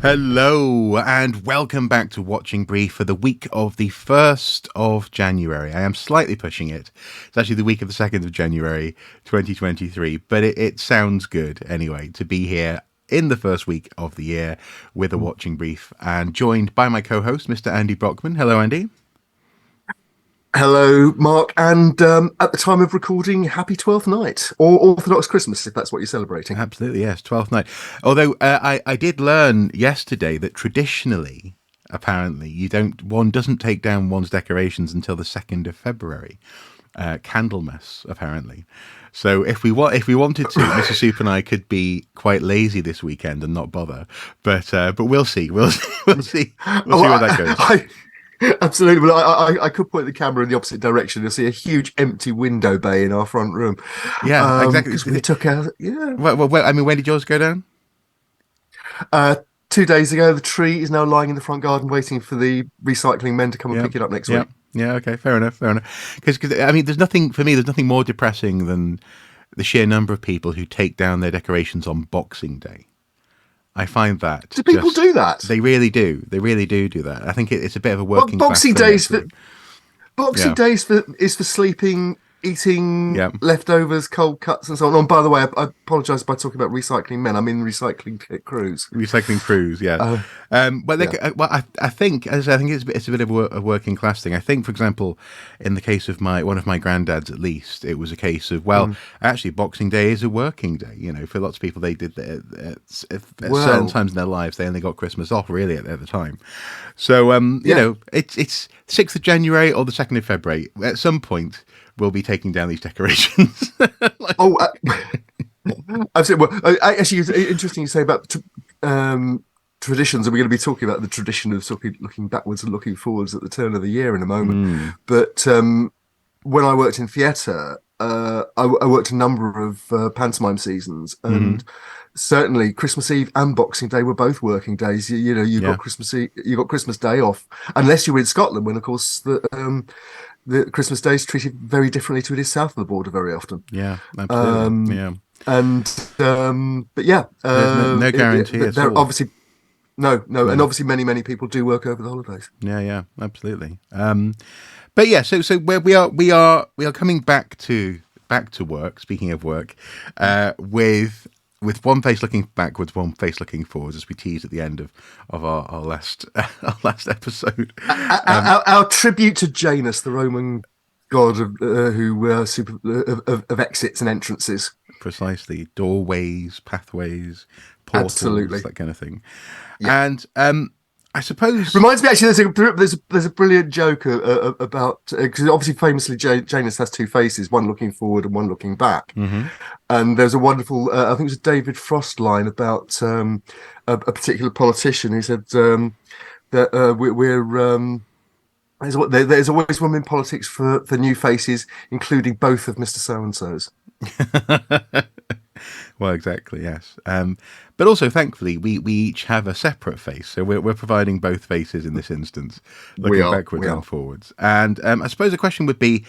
Hello and welcome back to Watching Brief for the week of the 1st of January. I am slightly pushing it. It's actually the week of the 2nd of January 2023, but it sounds good anyway to be here in the first week of the year with a Watching Brief and joined by my co-host, Mr. Andy Brockman. Hello, Andy. Hello, Mark, and at the time of recording, happy 12th night, or Orthodox Christmas, if that's what you're celebrating. Absolutely, yes, 12th night. Although I did learn yesterday that traditionally, apparently, one doesn't take down one's decorations until the 2nd of February. Candlemas, apparently. So if we wanted to, Mr. Soup and I could be quite lazy this weekend and not bother. But we'll see. We'll see where that goes. Absolutely. Well, I could point the camera in the opposite direction. You'll see a huge empty window bay in our front room. Yeah, exactly. Because we took out, yeah. Well, I mean, when did yours go down? 2 days ago, the tree is now lying in the front garden waiting for the recycling men to come and pick it up next week. Yeah, okay, fair enough. Because I mean, there's nothing more depressing than the sheer number of people who take down their decorations on Boxing Day. I find that. Do people do that? They really do. They really do that. I think it's a bit of a working class Boxing thing, Days Boxing Days is for sleeping, eating leftovers, cold cuts, and so on. And by the way, I apologise by talking about recycling men. I mean recycling crews. Recycling crews, yeah. I think it's a bit of a working class thing. I think, for example, in the case of one of my granddads, at least, it was a case of actually, Boxing Day is a working day. You know, for lots of people, they did at certain times in their lives, they only got Christmas off really at the time. So you know, it's 6th of January or the 2nd of February. At some point, we'll be taking down these decorations. Absolutely. Well, actually, it's interesting you say about traditions, and we're going to be talking about the tradition of sort of looking backwards and looking forwards at the turn of the year in a moment. But when I worked in theatre, I worked a number of pantomime seasons, and certainly Christmas Eve and Boxing Day were both working days. You got Christmas Eve, you got Christmas Day off, unless you were in Scotland, when of course the Christmas Day is treated very differently to it is south of the border very often. Yeah, absolutely. But yeah, no guarantee at all. Obviously, no, and obviously many people do work over the holidays. Yeah, absolutely. But yeah, so where we are coming back to work. Speaking of work, with one face looking backwards, one face looking forwards, as we teased at the end of our last our last episode. Our tribute to Janus, the Roman god of exits and entrances. Precisely, doorways, pathways, portals, absolutely, that kind of thing. Yeah. And I suppose reminds me actually. There's a brilliant joke about because obviously famously Janus has two faces, one looking forward and one looking back. And there's a wonderful, I think it was a David Frost line about a particular politician who said that there's always room in politics for new faces, including both of Mr. So-and-so's. Well, exactly, yes. But also, thankfully, we each have a separate face, so we're providing both faces in this instance, looking backwards and forwards. And I suppose the question would be,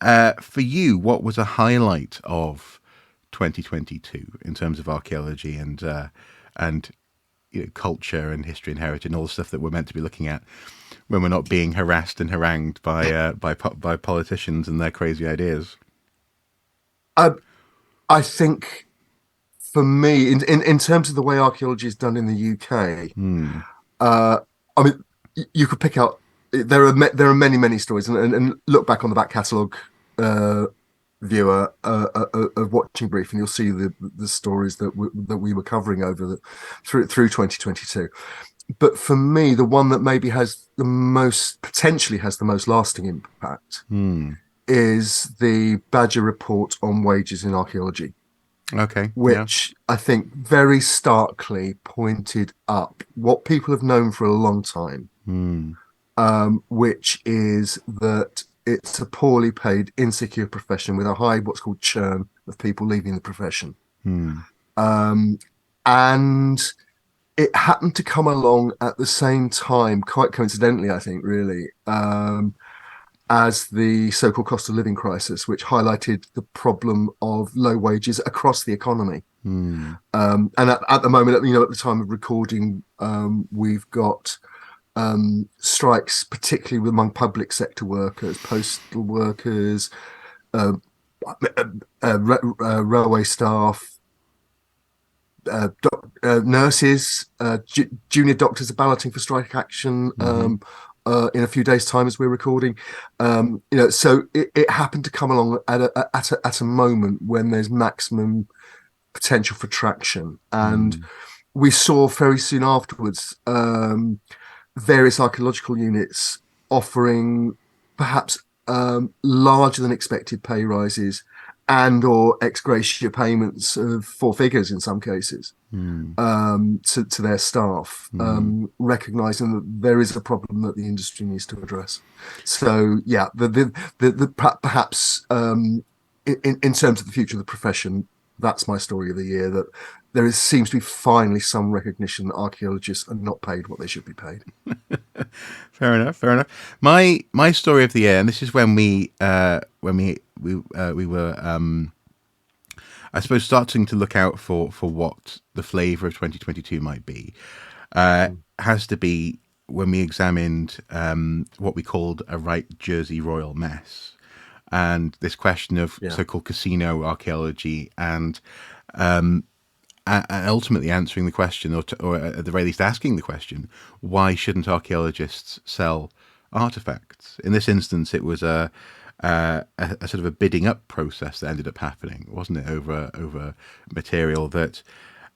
for you, what was a highlight of 2022 in terms of archaeology and culture and history and heritage and all the stuff that we're meant to be looking at when we're not being harassed and harangued by politicians and their crazy ideas? I think, for me, in terms of the way archaeology is done in the UK, I mean, you could pick out. There are many stories, and look back on the back catalogue viewer of Watching Brief, and you'll see the stories that we were covering through 2022. But for me, the one that maybe potentially has the most lasting impact is the Badger Report on Wages in Archaeology. Okay. Which I think very starkly pointed up what people have known for a long time, which is that it's a poorly paid, insecure profession with a high what's called churn of people leaving the profession. And it happened to come along at the same time, quite coincidentally, I think, really, as the so-called cost of living crisis, which highlighted the problem of low wages across the economy. And at the moment, at the time of recording, we've got strikes, particularly among public sector workers, postal workers, railway staff, nurses, junior doctors are balloting for strike action in a few days' time as we're recording. So it happened to come along at a moment when there's maximum potential for traction, and we saw very soon afterwards various archaeological units offering perhaps larger than expected pay rises and or ex gratia payments of four figures in some cases to their staff, recognizing that there is a problem that the industry needs to address. So yeah, perhaps in terms of the future of the profession, that's my story of the year, that seems to be finally some recognition that archaeologists are not paid what they should be paid. Fair enough. My story of the year, and this is when we were I suppose starting to look out for what the flavour of 2022 might be, has to be when we examined what we called a right Jersey royal mess, and this question of so-called casino archaeology, and ultimately answering the question, or at the very least asking the question, why shouldn't archaeologists sell artifacts? In this instance, it was a sort of a bidding up process that ended up happening, wasn't it? Over material that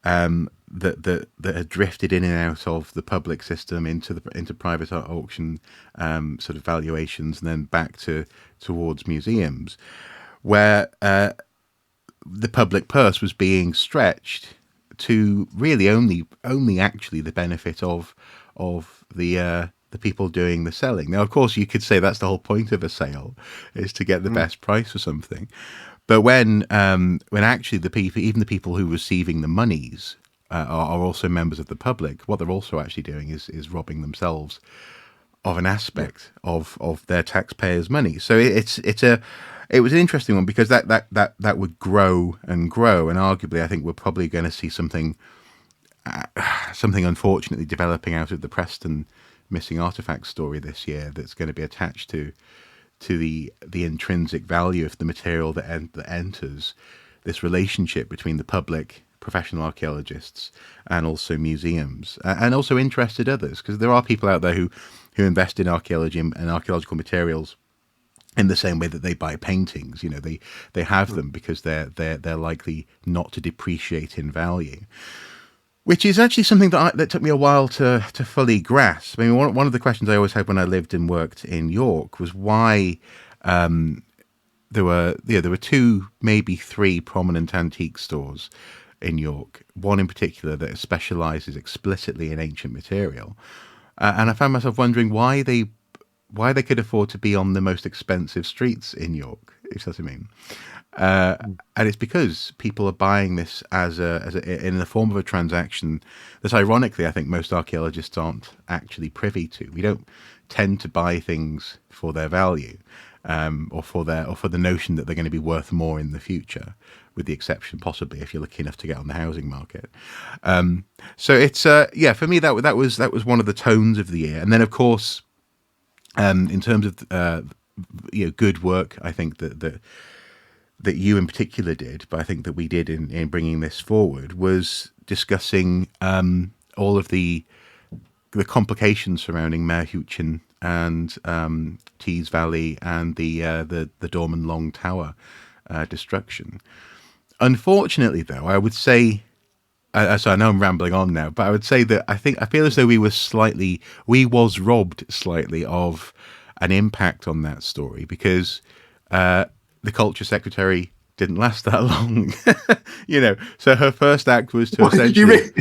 had drifted in and out of the public system into private auction sort of valuations, and then back towards museums, where the public purse was being stretched to really only actually the benefit of the people doing the selling. Now, of course, you could say that's the whole point of a sale, is to get the best price for something. But when actually even the people who are receiving the monies are also members of the public, what they're also actually doing is robbing themselves of an aspect of their taxpayers' money. So it was an interesting one, because that would grow and grow, and arguably I think we're probably going to see something unfortunately developing out of the Preston missing artifact story this year, that's going to be attached to the intrinsic value of the material that enters this relationship between the public, professional archaeologists, and also museums, and also interested others, because there are people out there who invest in archaeology and archaeological materials in the same way that they buy paintings. They have them because they're likely not to depreciate in value, which is actually something that took me a while to fully grasp. I mean, one of the questions I always had when I lived and worked in York was why there were two, maybe three prominent antique stores in York. One in particular that specialises explicitly in ancient material, and I found myself wondering why they could afford to be on the most expensive streets in York, if that's what I mean. And it's because people are buying this as in the form of a transaction that, ironically, I think most archaeologists aren't actually privy to. We don't tend to buy things for their value, or for the notion that they're going to be worth more in the future, with the exception possibly if you're lucky enough to get on the housing market. So it's for me that was one of the tones of the year. And then, of course, in terms of good work, I think that you in particular did, but I think that we did in bringing this forward, was discussing all of the complications surrounding Meerhoutchen and Tees Valley and the Dorman Long Tower destruction. Unfortunately, though, I would say, so I know I'm rambling on now, but I would say that I feel as though we was robbed slightly of an impact on that story, because the culture secretary didn't last that long. So her first act was to essentially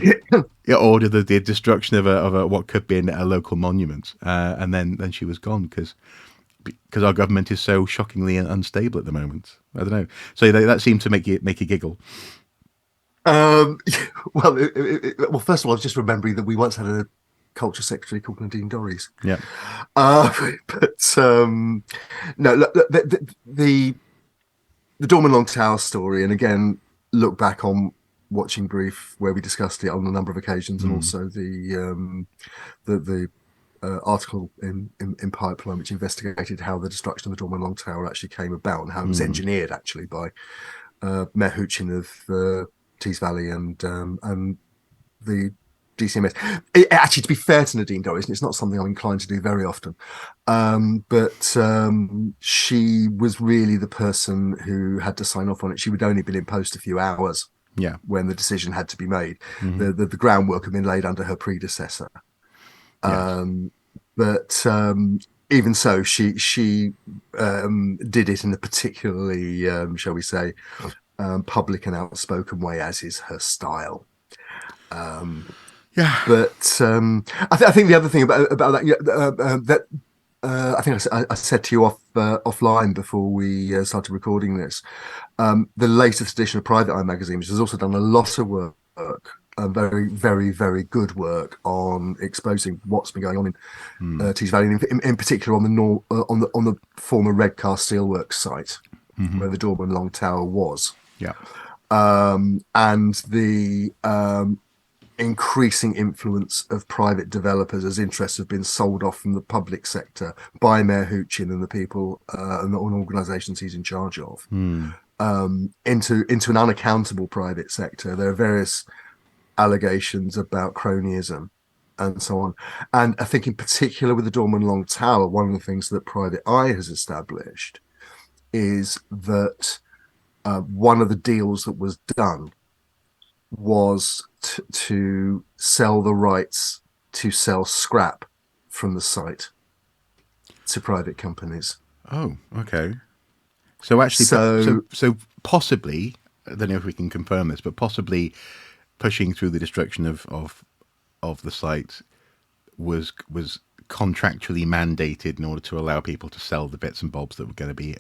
order the destruction of a what could be a local monument, and then she was gone because our government is so shockingly unstable at the moment. I don't know. So that seemed to make you giggle. Well, first of all, I was just remembering that we once had culture secretary called Nadine Dorries. Yeah. But no, look, the Dorman Long Tower story, and again, look back on Watching Brief where we discussed it on a number of occasions, and also the article in Pipeline which investigated how the destruction of the Dorman Long Tower actually came about and how it was engineered actually by Mayor Huchin of Tees Valley and the DCMS. Actually, to be fair to Nadine Dorries, it's not something I'm inclined to do very often, but she was really the person who had to sign off on it. She would only been in post a few hours when the decision had to be made. The groundwork had been laid under her predecessor. Yes. But even so, she did it in a particularly, shall we say, public and outspoken way, as is her style. But I think the other thing about that, I think I said to you offline before we started recording this, the latest edition of Private Eye magazine, which has also done a lot of work, very, very, very good work on exposing what's been going on in Tees Valley, in particular on the former Redcar Steelworks site, where the Dorman Long Tower was. Yeah. And the increasing influence of private developers as interests have been sold off from the public sector by Mayor Huchin and the people and organisations he's in charge of into an unaccountable private sector. There are various allegations about cronyism and so on. And I think in particular with the Dorman Long Tower, one of the things that Private Eye has established is that one of the deals that was done was to sell the rights to sell scrap from the site to private companies. Oh, okay. So actually, so possibly, I don't know if we can confirm this, but possibly pushing through the destruction of the site was contractually mandated in order to allow people to sell the bits and bobs that were going to be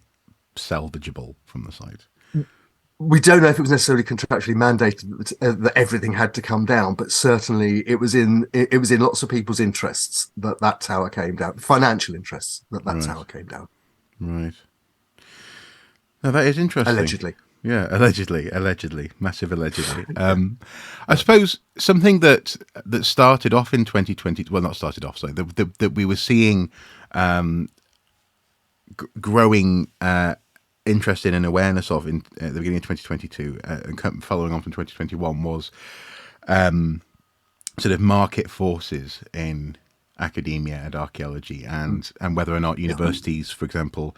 salvageable from the site. We don't know if it was necessarily contractually mandated that everything had to come down, but certainly it was in lots of people's interests that tower came down, financial interests that tower came down. Right. Now that is interesting. Allegedly. Yeah, allegedly, massive allegedly. I suppose something that started off in 2020, well, not started off, sorry, that we were seeing growing interest in and awareness of at the beginning of 2022 and following on from 2021 was sort of market forces in academia and archaeology, and whether or not universities, for example,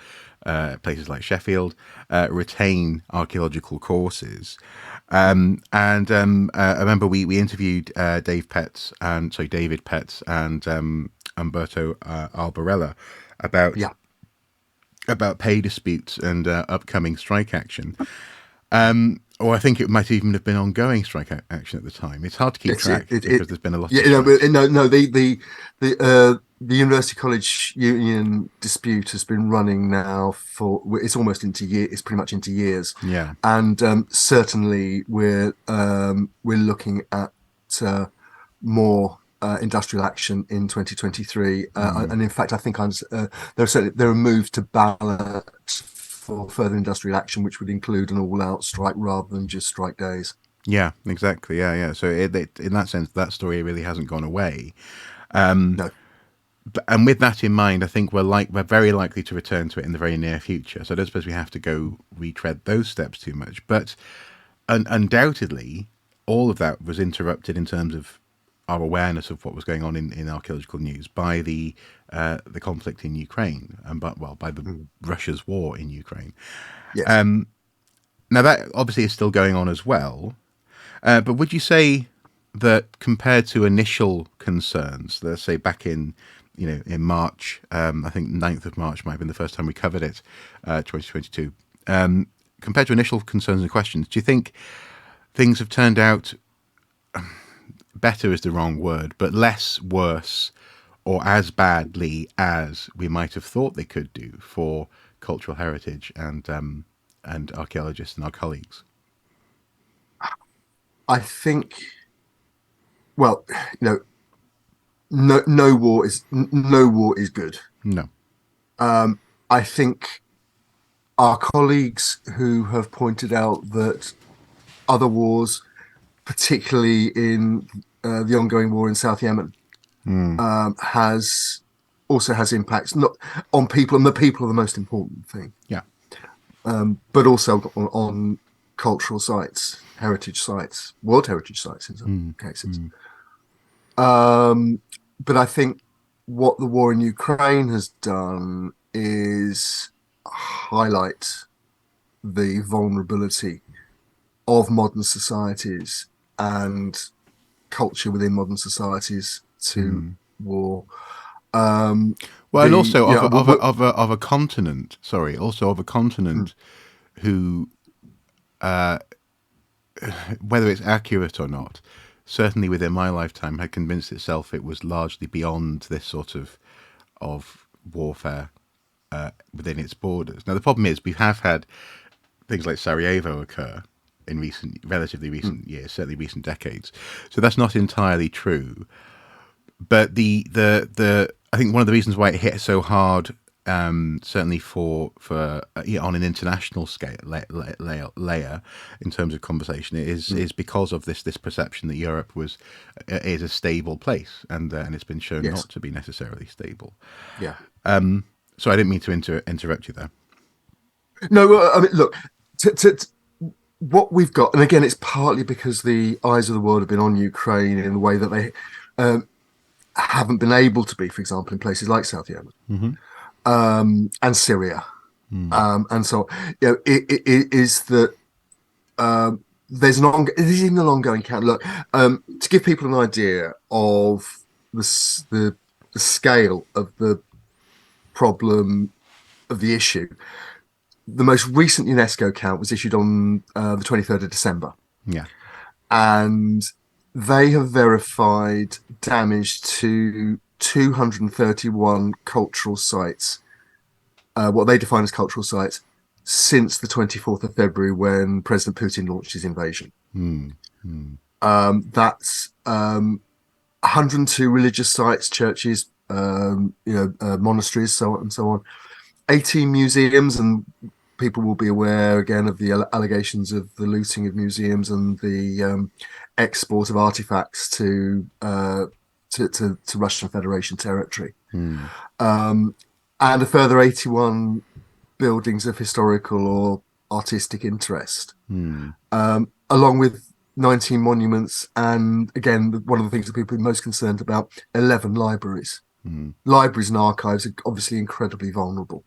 places like Sheffield, retain archaeological courses. I remember we interviewed David Petts and Umberto Albarella about pay disputes and upcoming strike action. Or I think it might even have been ongoing strike action at the time. It's hard to keep track because there's been a lot of strikes. The University College Union dispute has been running now it's almost into year. It's pretty much into years. Yeah, and certainly we're looking at more industrial action in 2023, and in fact, I think there are moves to ballot for further industrial action, which would include an all-out strike rather than just strike days. Yeah, exactly. Yeah. So in that sense, that story really hasn't gone away. No. And with that in mind, I think we're very likely to return to it in the very near future. So I don't suppose we have to go retread those steps too much. But undoubtedly, all of that was interrupted in terms of our awareness of what was going on in archaeological news by the conflict in Ukraine and by Russia's war in Ukraine. Yes. Now that obviously is still going on as well, but would you say that compared to initial concerns, let's say back in March, I think 9th of March might have been the first time we covered it, 2022, compared to initial concerns and questions, do you think things have turned out, better is the wrong word, but less worse or as badly as we might have thought they could do for cultural heritage and archaeologists and our colleagues? I think, well, no war is good. No. I think our colleagues who have pointed out that other wars, particularly in the ongoing war in South Yemen, has impacts not on people, and the people are the most important thing. Yeah. But also on cultural sites, heritage sites, world heritage sites in some cases. But I think what the war in Ukraine has done is highlight the vulnerability of modern societies and culture within modern societies to war. Well, and also of a continent. Sorry, also of a continent who, whether it's accurate or not, certainly within my lifetime, had convinced itself it was largely beyond this sort of warfare within its borders. Now, the problem is we have had things like Sarajevo occur in relatively recent years, certainly recent decades. So that's not entirely true. But I think one of the reasons why it hit so hard, certainly for on an international scale layer in terms of conversation, is because of this perception that Europe is a stable place, and it's been shown not to be necessarily stable. Yeah. So I didn't mean to interrupt you there. No, I mean, look, what we've got, and again, it's partly because the eyes of the world have been on Ukraine in the way that they haven't been able to be, for example, in places like South Yemen and Syria, and so it is that there's even an ongoing count. Look, to give people an idea of the scale of the problem of the issue. The most recent UNESCO count was issued on the 23rd of December. Yeah. And they have verified damage to 231 cultural sites, what they define as cultural sites, since the 24th of February when President Putin launched his invasion. That's 102 religious sites, churches, monasteries, so on and so on. 18 museums, and people will be aware again of the allegations of the looting of museums and the export of artifacts to Russian Federation territory, and a further 81 buildings of historical or artistic interest, along with 19 monuments, and again, one of the things that people are most concerned about, 11 libraries. Libraries and archives are obviously incredibly vulnerable.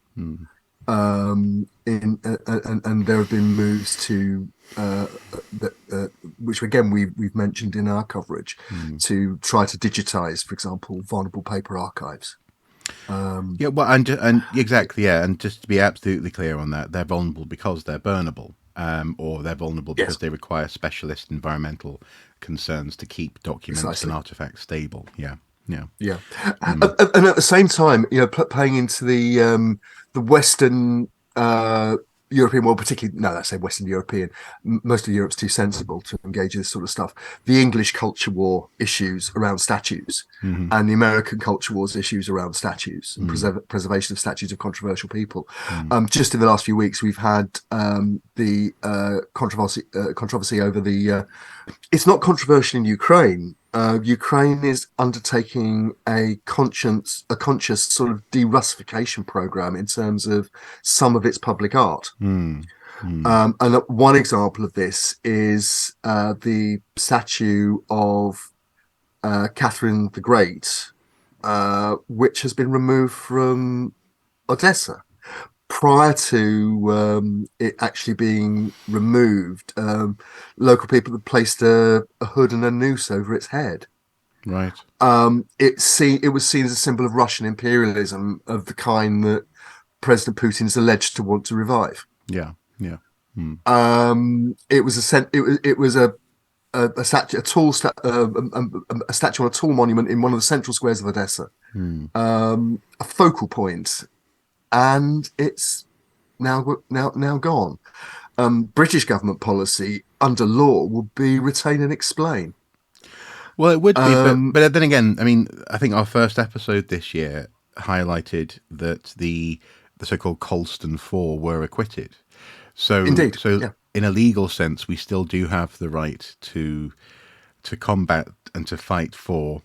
And there have been moves to which again we've mentioned in our coverage to try to digitize, for example, vulnerable paper archives. Yeah, well, and exactly, yeah, and just to be absolutely clear on that, they're vulnerable because they're burnable, or they're vulnerable because they require specialist environmental concerns to keep documents and artifacts stable. Yeah. And at the same time, playing into the Western European, well, particularly, no, let's say Western European, most of Europe's too sensible to engage in this sort of stuff. The English culture war issues around statues and the American culture wars issues around statues and preservation of statues of controversial people. Just in the last few weeks, we've had the controversy over the, it's not controversial in Ukraine. Ukraine is undertaking a conscious sort of de-Russification program in terms of some of its public art. And one example of this is the statue of Catherine the Great, which has been removed from Odessa. Prior to it actually being removed, local people had placed a hood and a noose over its head. Right. It was seen as a symbol of Russian imperialism of the kind that President Putin is alleged to want to revive. Yeah. It was a statue on a tall monument in one of the central squares of Odessa, a focal point. And it's now gone. British government policy under law will be retain and explain. Well, it would be, but then again, I mean, I think our first episode this year highlighted that the so-called Colston Four were acquitted. So, Indeed, yeah. In a legal sense, we still do have the right to combat and to fight for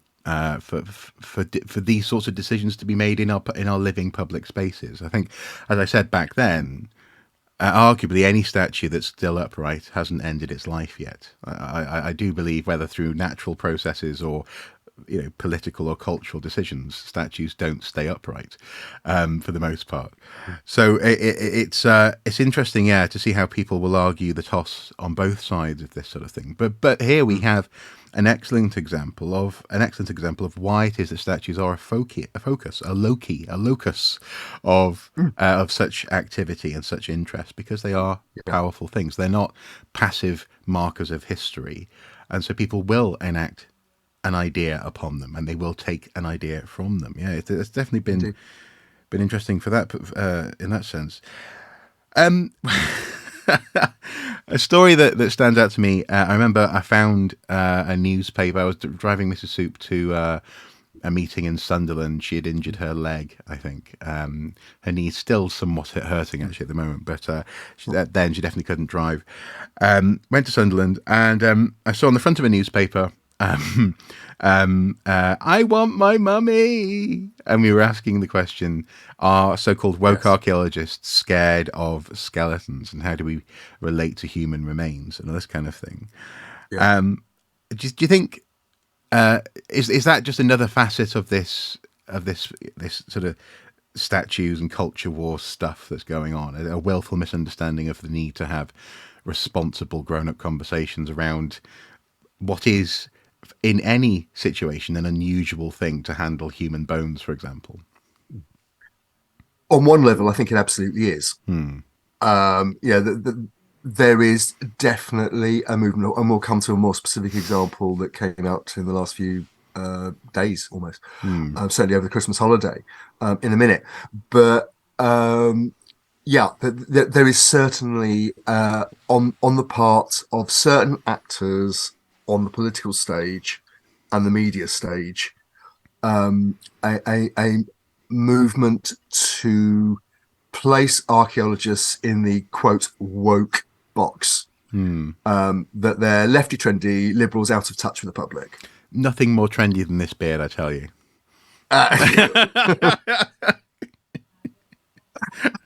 these sorts of decisions to be made in our living public spaces. I think, as I said back then, arguably any statue that's still upright hasn't ended its life yet. I do believe, whether through natural processes or political or cultural decisions, statues don't stay upright for the most part. So it's interesting, to see how people will argue the toss on both sides of this sort of thing. But here we have an excellent example of why it is that statues are a locus of such activity and such interest, because they are powerful things. They're not passive markers of history, and so people will enact an idea upon them, and they will take an idea from them. Yeah, it's definitely been interesting for that in that sense. A story that stands out to me. I remember I found a newspaper. I was driving Mrs. Soup to a meeting in Sunderland. She had injured her leg, I think. Her knee's still somewhat hurting actually at the moment, but then she definitely couldn't drive. Went to Sunderland, and I saw on the front of a newspaper, I want my mummy. And we were asking the question, are so-called woke archaeologists scared of skeletons, and how do we relate to human remains and this kind of thing? Yeah. Do you think is that just another facet of this sort of statues and culture war stuff that's going on, a willful misunderstanding of the need to have responsible grown-up conversations around what is, in any situation, an unusual thing to handle human bones, for example? On one level, I think it absolutely is. There is definitely a movement, and we'll come to a more specific example that came out in the last few days, almost, certainly over the Christmas holiday, in a minute. But there is certainly on the part of certain actors on the political stage and the media stage, a movement to place archaeologists in the quote woke box, that they're lefty, trendy liberals out of touch with the public. Nothing more trendy than this beard, I tell you.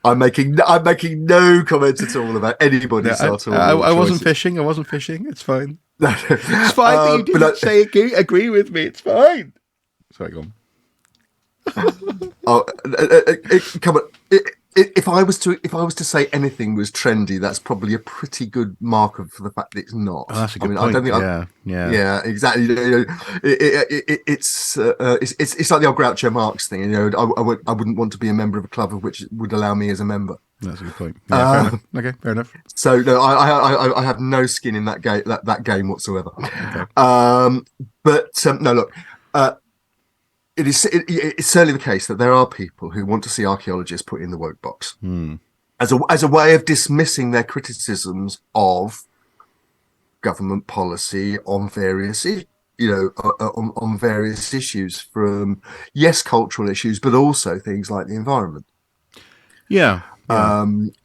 I'm making no comments at all about anybody's I wasn't fishing. It's fine. It's fine that you didn't say agree with me. It's fine. Sorry, go on. Come on. If I was to say anything was trendy, that's probably a pretty good marker for the fact that it's not. Oh, that's a good point. I don't think yeah, exactly. It's like the old Groucho Marx thing. I wouldn't want to be a member of a club of which would allow me as a member. That's a good point. Yeah, fair enough. So no, I have no skin in that game whatsoever. Okay. But no, look. It's certainly the case that there are people who want to see archaeologists put in the woke box as a way of dismissing their criticisms of government policy on various on various issues, from cultural issues, but also things like the environment. Yeah.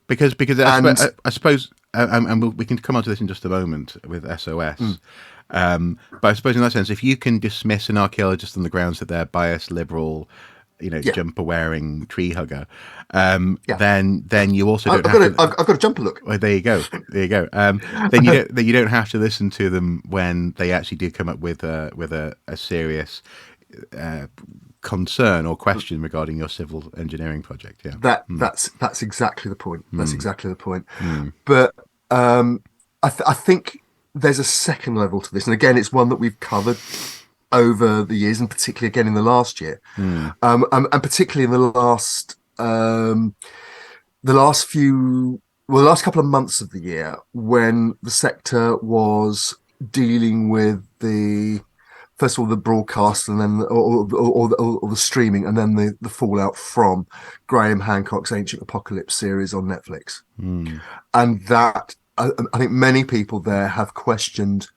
Because I suppose, and we can come on to this in just a moment with SOS. But I suppose in that sense, if you can dismiss an archaeologist on the grounds that they're biased, liberal, jumper-wearing tree hugger, then you also don't have to... I've got a jumper look. Well, there you go. Then you don't have to listen to them when they actually do come up with a serious concern or question regarding your civil engineering project. Yeah, that's exactly the point. That's exactly the point. But I think there's a second level to this, and again, it's one that we've covered over the years, and particularly again in the last year, and particularly in the last last couple of months of the year, when the sector was dealing with first of all the broadcast, and then or the streaming, and then the fallout from Graham Hancock's Ancient Apocalypse series on Netflix, and that. I think many people there have questioned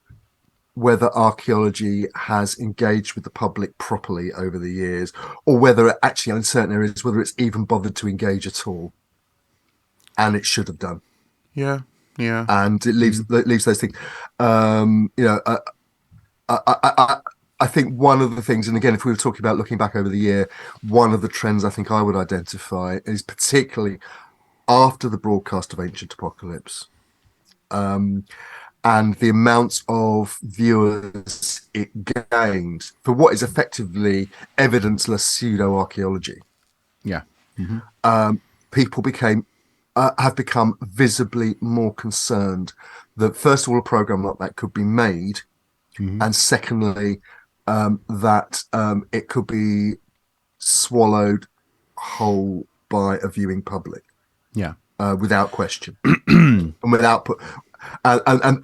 whether archaeology has engaged with the public properly over the years, or whether it actually, in certain areas, whether it's even bothered to engage at all. And it should have done. Yeah, yeah. And it leaves those things. I think one of the things, and again, if we were talking about looking back over the year, one of the trends I think I would identify is particularly after the broadcast of Ancient Apocalypse, and the amount of viewers it gained for what is effectively evidenceless pseudo-archaeology. Yeah. People have become visibly more concerned that, first of all, a program like that could be made, and secondly, that it could be swallowed whole by a viewing public. Yeah. Without question. And without and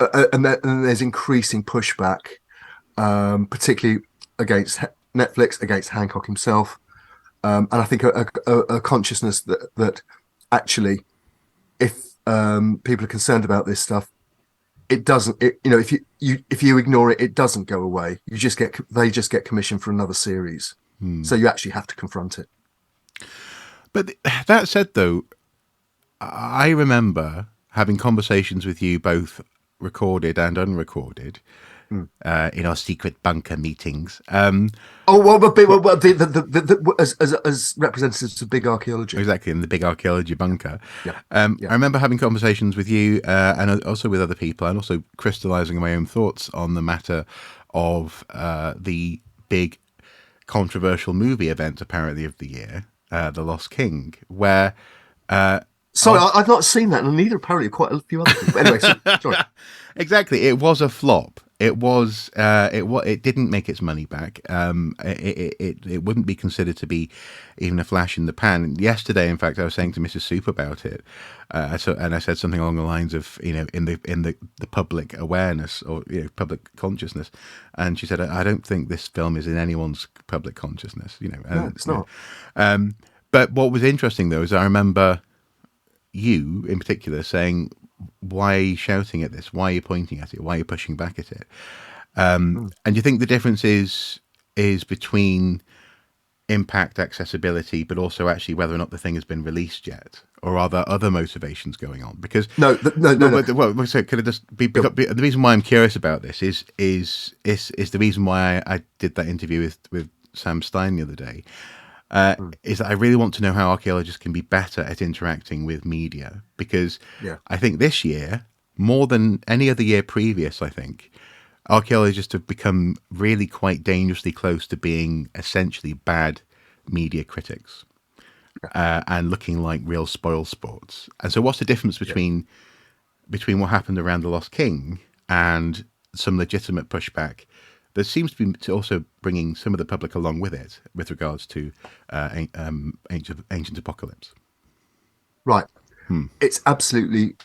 there's increasing pushback, particularly against Netflix, against Hancock himself, and I think a consciousness that actually, if people are concerned about this stuff, it doesn't. If you ignore it, it doesn't go away. They just get commissioned for another series. So you actually have to confront it. But that said, though, I remember having conversations with you, both recorded and unrecorded, in our secret bunker meetings. As representatives of big archaeology. Exactly, in the big archaeology bunker. Yeah. I remember having conversations with you and also with other people, and also crystallizing my own thoughts on the matter of the big controversial movie event, apparently, of the year, The Lost King, where... Sorry, I've not seen that, and neither apparently quite a few other people. Anyway, sorry. Exactly, it was a flop. It was. It didn't make its money back. It wouldn't be considered to be even a flash in the pan. Yesterday, in fact, I was saying to Mrs. Soup about it, and I said something along the lines of, in the public awareness or public consciousness, and she said, I don't think this film is in anyone's public consciousness. No, it's not. But what was interesting though is I remember you in particular saying, why are you shouting at this? Why are you pointing at it? Why are you pushing back at it? And you think the difference is between impact, accessibility, but also actually whether or not the thing has been released yet, or are there other motivations going on? Because no. Well, so could it just be the reason why I'm curious about this is the reason why I did that interview with Sam Stein the other day. Is that I really want to know how archaeologists can be better at interacting with media, because I think this year, more than any other year previous, I think, archaeologists have become really quite dangerously close to being essentially bad media critics and looking like real spoil sports. And so what's the difference between what happened around The Lost King and some legitimate pushback that seems to be also bringing some of the public along with it with regards to ancient apocalypse? Right. It's absolutely,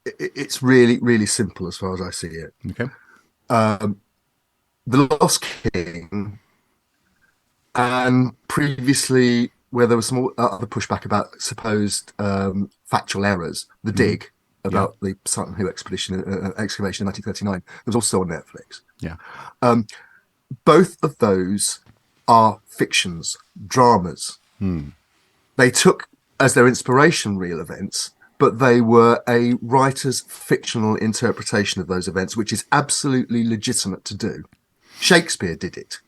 it's really, really simple as far as I see it. Okay. The Lost King, and previously where there was some other pushback about supposed factual errors, the dig about the Sutton Hoo excavation in 1939, it was also on Netflix. Yeah. Both of those are fictions, dramas. They took as their inspiration real events, but they were a writer's fictional interpretation of those events, which is absolutely legitimate to do. Shakespeare did it,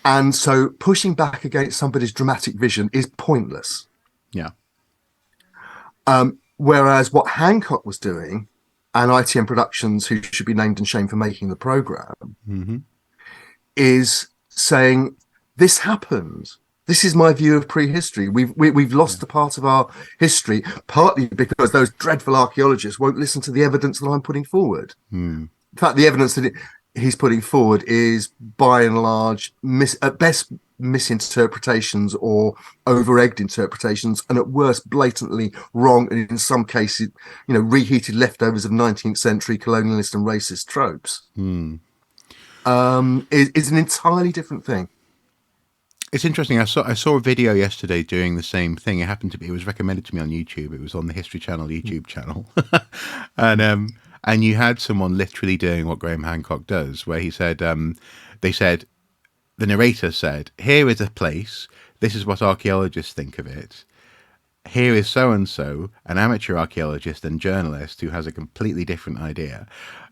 and so pushing back against somebody's dramatic vision is pointless. Yeah. Whereas what Hancock was doing, and ITM Productions, who should be named and shamed for making the program, is saying, this happened. This is my view of prehistory. We've lost a part of our history, partly because those dreadful archaeologists won't listen to the evidence that I'm putting forward. In fact, the evidence that he's putting forward is, by and large, at best misinterpretations or over-egged interpretations, and at worst blatantly wrong, and in some cases reheated leftovers of 19th century colonialist and racist tropes. Is an entirely different thing. It's interesting. I saw a video yesterday doing the same thing. It was recommended to me on YouTube. It was on the History Channel YouTube channel, and and you had someone literally doing what Graham Hancock does, where he said, the narrator said, here is a place, this is what archaeologists think of it. Here is so-and-so, an amateur archaeologist and journalist who has a completely different idea.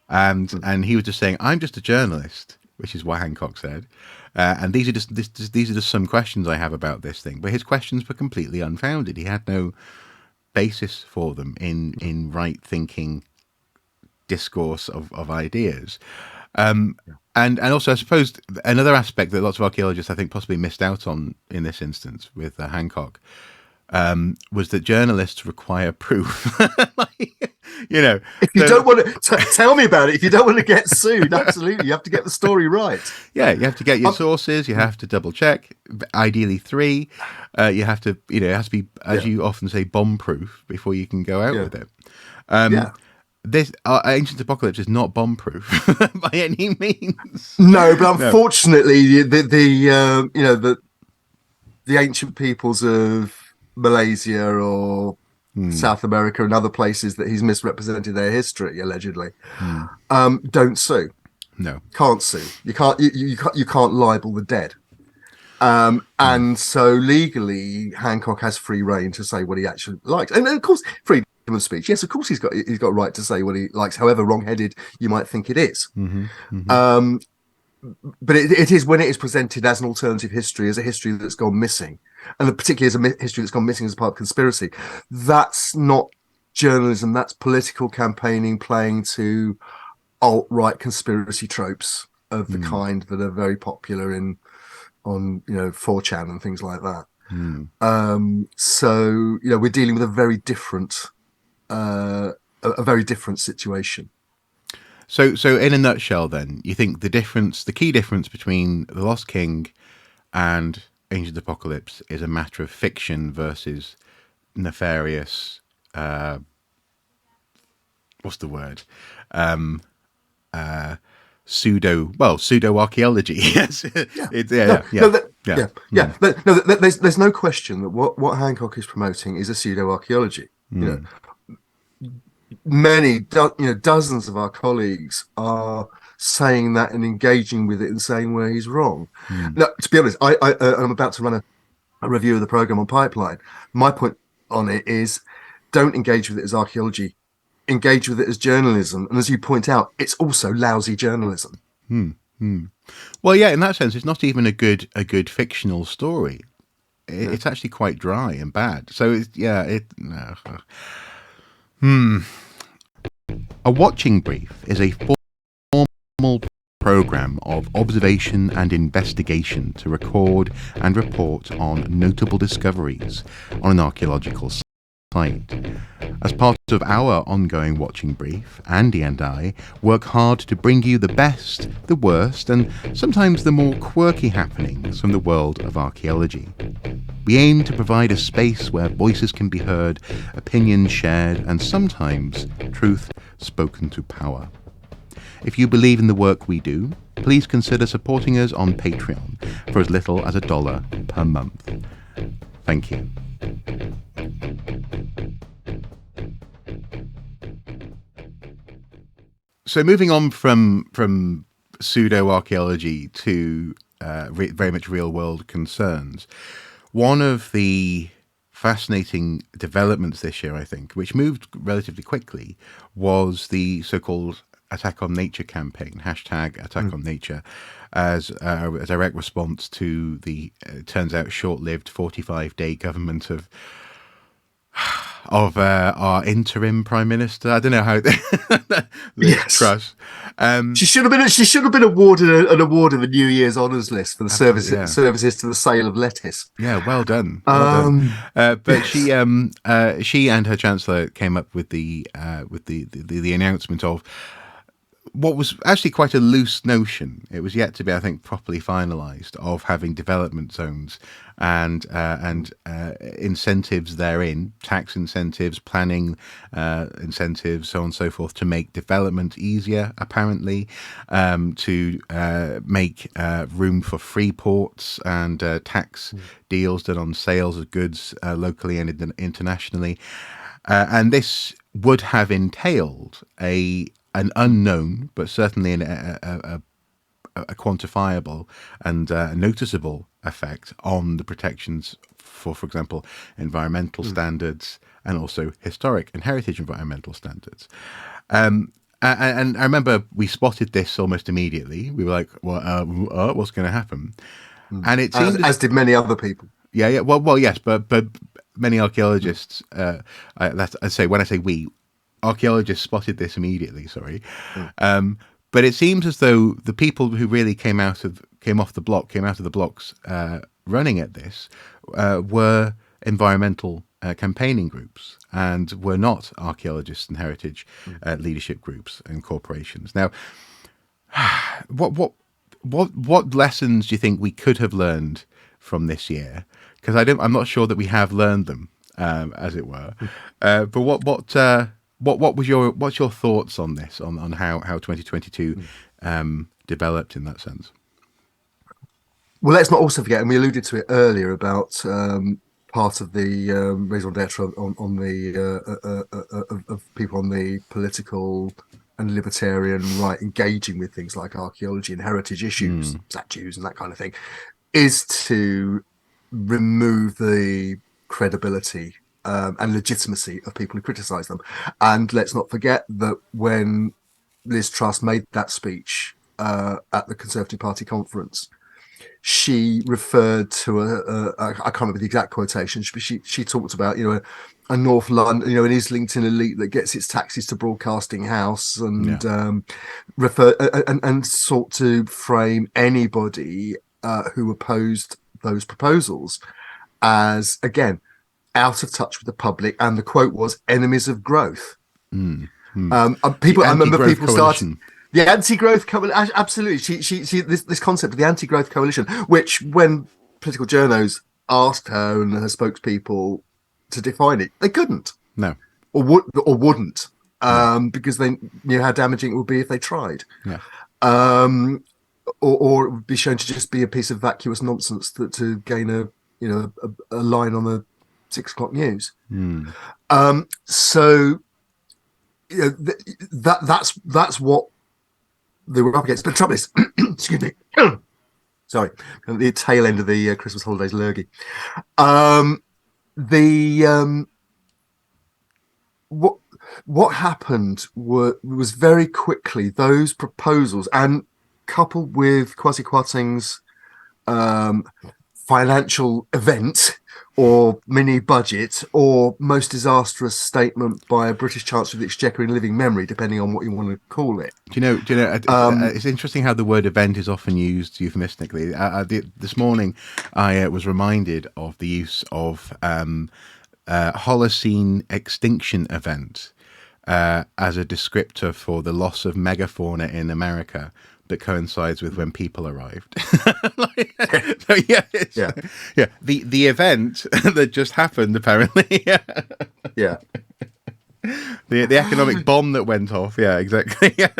And he was just saying, I'm just a journalist, which is what Hancock said. And these are just some questions I have about this thing. But his questions were completely unfounded. He had no basis for them in right-thinking discourse of ideas. And also, I suppose, another aspect that lots of archaeologists, I think, possibly missed out on in this instance with Hancock was that journalists require proof. If you don't want to tell me about it, if you don't want to get sued, absolutely, you have to get the story right. Yeah, you have to get your sources. You have to double check. Ideally, 3. You have to, it has to be, as you often say, bomb proof before you can go out with it. This Ancient Apocalypse is not bomb proof by any means. No, but unfortunately, the ancient peoples of Malaysia or South America and other places that he's misrepresented their history allegedly don't sue. No, can't sue. You can't libel the dead. And so legally, Hancock has free reign to say what he actually likes, and of course, freedom of speech. Yes, of course, he's got a right to say what he likes, however wrong-headed you might think it is. But it is when it is presented as an alternative history, as a history that's gone missing, and particularly as a history that's gone missing as a part of conspiracy. That's not journalism. That's political campaigning, playing to alt-right conspiracy tropes of the kind that are very popular on 4chan and things like that. So we're dealing with a very different situation. So in a nutshell, then, you think the key difference between The Lost King and Ancient Apocalypse is a matter of fiction versus nefarious, what's the word? Pseudo archaeology. Yes. There's no question that what Hancock is promoting is a pseudo archaeology. Many dozens of our colleagues are saying that and engaging with it and saying where he's wrong. Now, to be honest, I'm about to run a review of the program on Pipeline. My point on it is, don't engage with it as archaeology, engage with it as journalism. And as you point out, it's also lousy journalism. Well, yeah, in that sense, it's not even a good fictional story. It's actually quite dry and bad. So A watching brief is a formal program of observation and investigation to record and report on notable discoveries on an archaeological site. As part of our ongoing watching brief, Andy and I work hard to bring you the best, the worst, and sometimes the more quirky happenings from the world of archaeology. We aim to provide a space where voices can be heard, opinions shared, and sometimes truth spoken to power. If you believe in the work we do, please consider supporting us on Patreon for as little as $1 per month. Thank you. So moving on from pseudo-archaeology to very much real-world concerns, one of the fascinating developments this year, I think, which moved relatively quickly, was the so-called Attack on Nature campaign, hashtag Attack on Nature, as a direct response to the, turns out, short-lived 45-day government of our interim Prime Minister. I don't know how Yes. Truss. She should have been awarded an award in the New Year's honours list for the services to the sale of lettuce. Yeah, well done. But she and her Chancellor came up with the announcement of what was actually quite a loose notion. It was yet to be, I think, properly finalised, of having development zones and incentives therein, tax incentives, planning incentives, so on and so forth, to make development easier, apparently, to make room for free ports and tax deals done on sales of goods locally and internationally. And this would have entailed a an unknown, but certainly a quantifiable and noticeable effect on the protections for example, environmental standards and also historic and heritage environmental standards. And I remember we spotted this almost immediately. We were like, "Well, what's going to happen?" And it seemed as did many other people. Yeah. Well, yes, but many archaeologists. I say when I say we, archaeologists spotted this immediately. Sorry, but it seems as though the people who really came out of the blocks running at this were environmental campaigning groups and were not archaeologists and heritage leadership groups and corporations. Now, what lessons do you think we could have learned from this year? Because I'm not sure that we have learned them, as it were. But what's your thoughts on this, on how 2022 developed in that sense? Well, let's not also forget, and we alluded to it earlier about part of the raison d'etre on the of people on the political and libertarian right engaging with things like archaeology and heritage issues, statues and that kind of thing, is to remove the credibility and legitimacy of people who criticise them. And let's not forget that when Liz Truss made that speech at the Conservative Party conference, she referred to I can't remember the exact quotation, but she talked about, a North London, an Islington elite that gets its taxis to Broadcasting House, and and sought to frame anybody who opposed those proposals as, again, out of touch with the public, and the quote was "enemies of growth." I remember people starting. The anti-growth coalition, absolutely. She this concept of the anti-growth coalition, which when political journos asked her and her spokespeople to define it, they couldn't. No. Wouldn't, because they knew how damaging it would be if they tried. Yeah. Or it would be shown to just be a piece of vacuous nonsense to gain a line on the 6 o'clock news. So that's what they were up against. But the trouble is, excuse me, sorry, the tail end of the Christmas holidays lurgy. What happened was very quickly those proposals, and coupled with Kwasi Kwarteng's financial event or mini budget or most disastrous statement by a British Chancellor of the Exchequer in living memory, depending on what you want to call it. Do you know? It's interesting how the word event is often used euphemistically. This morning, I was reminded of the use of Holocene extinction event as a descriptor for the loss of megafauna in America that coincides with when people arrived. The event that just happened, apparently. Yeah. The economic bomb that went off. Yeah, exactly. Yeah.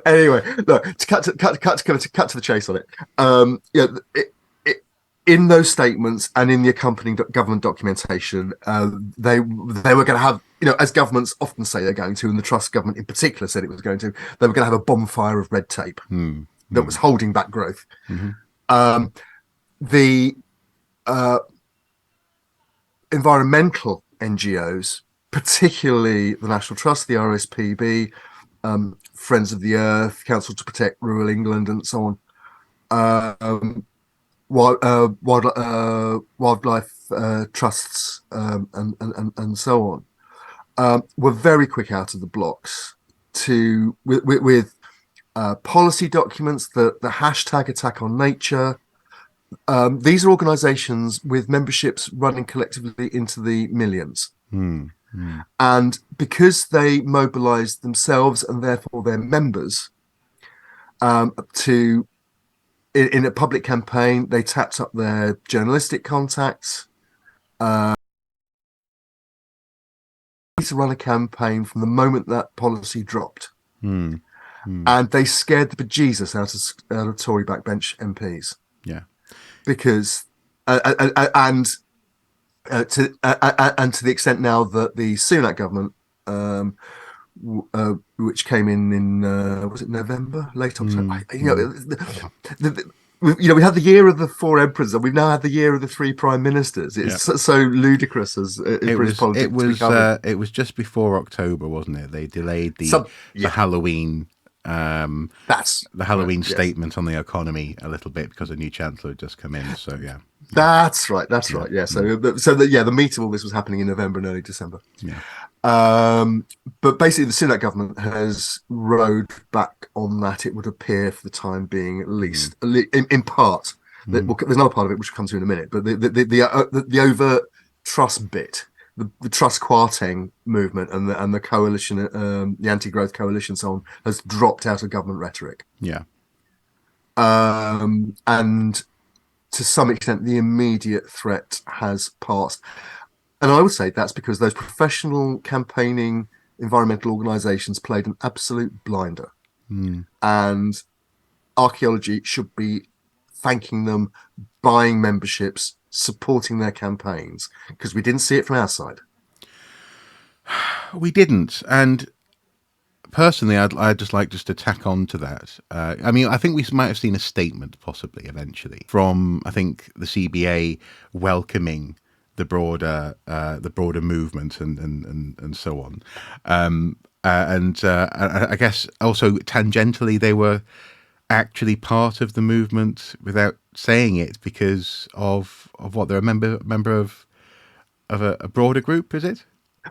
Anyway, look, to cut to the chase on it. In those statements and in the accompanying government documentation, they were going to have, as governments often say they're going to, and the Truss government in particular said it was going to, they were going to have a bonfire of red tape that was holding back growth. The environmental NGOs, particularly the National Trust, the RSPB, Friends of the Earth, Council to Protect Rural England, and so on, wildlife trusts, and so on, were very quick out of the blocks with policy documents, the hashtag Attack on Nature. These are organizations with memberships running collectively into the millions. And because they mobilized themselves and therefore their members in a public campaign, they tapped up their journalistic contacts to run a campaign from the moment that policy dropped. And they scared the bejesus out of Tory backbench MPs. Yeah. Because and to the extent now that the Sunak government which came in was it November, late October? Yeah. We had the year of the four emperors, and we've now had the year of the three prime ministers. It's Yeah. so ludicrous as in British politics to be covered. It was just before October, wasn't it? They delayed the Yeah, Halloween that's the right. Halloween Yes, statement on the economy a little bit because a new chancellor had just come in. So yeah, that's right. That's yeah, right. Yeah. The meat of all this was happening in November and early December. yeah, Um, but basically, the Sunak government has rode back on that. It would appear, for the time being, at least, in part. That, well, there's another part of it which will come to in a minute. But the overt trust bit, the trust quartering movement, and the coalition, the anti-growth coalition, so on, has dropped out of government rhetoric. yeah. And to some extent, the immediate threat has passed. And I would say that's because those professional campaigning environmental organizations played an absolute blinder. And archaeology should be thanking them, buying memberships, supporting their campaigns, because we didn't see it from our side. We didn't, and personally, I'd just like to tack on to that. I mean, I think we might have seen a statement, possibly eventually, from I think the CBA welcoming the broader movement and so on, and I guess also tangentially they were actually part of the movement without saying it because of what they're a member of a broader group, is it?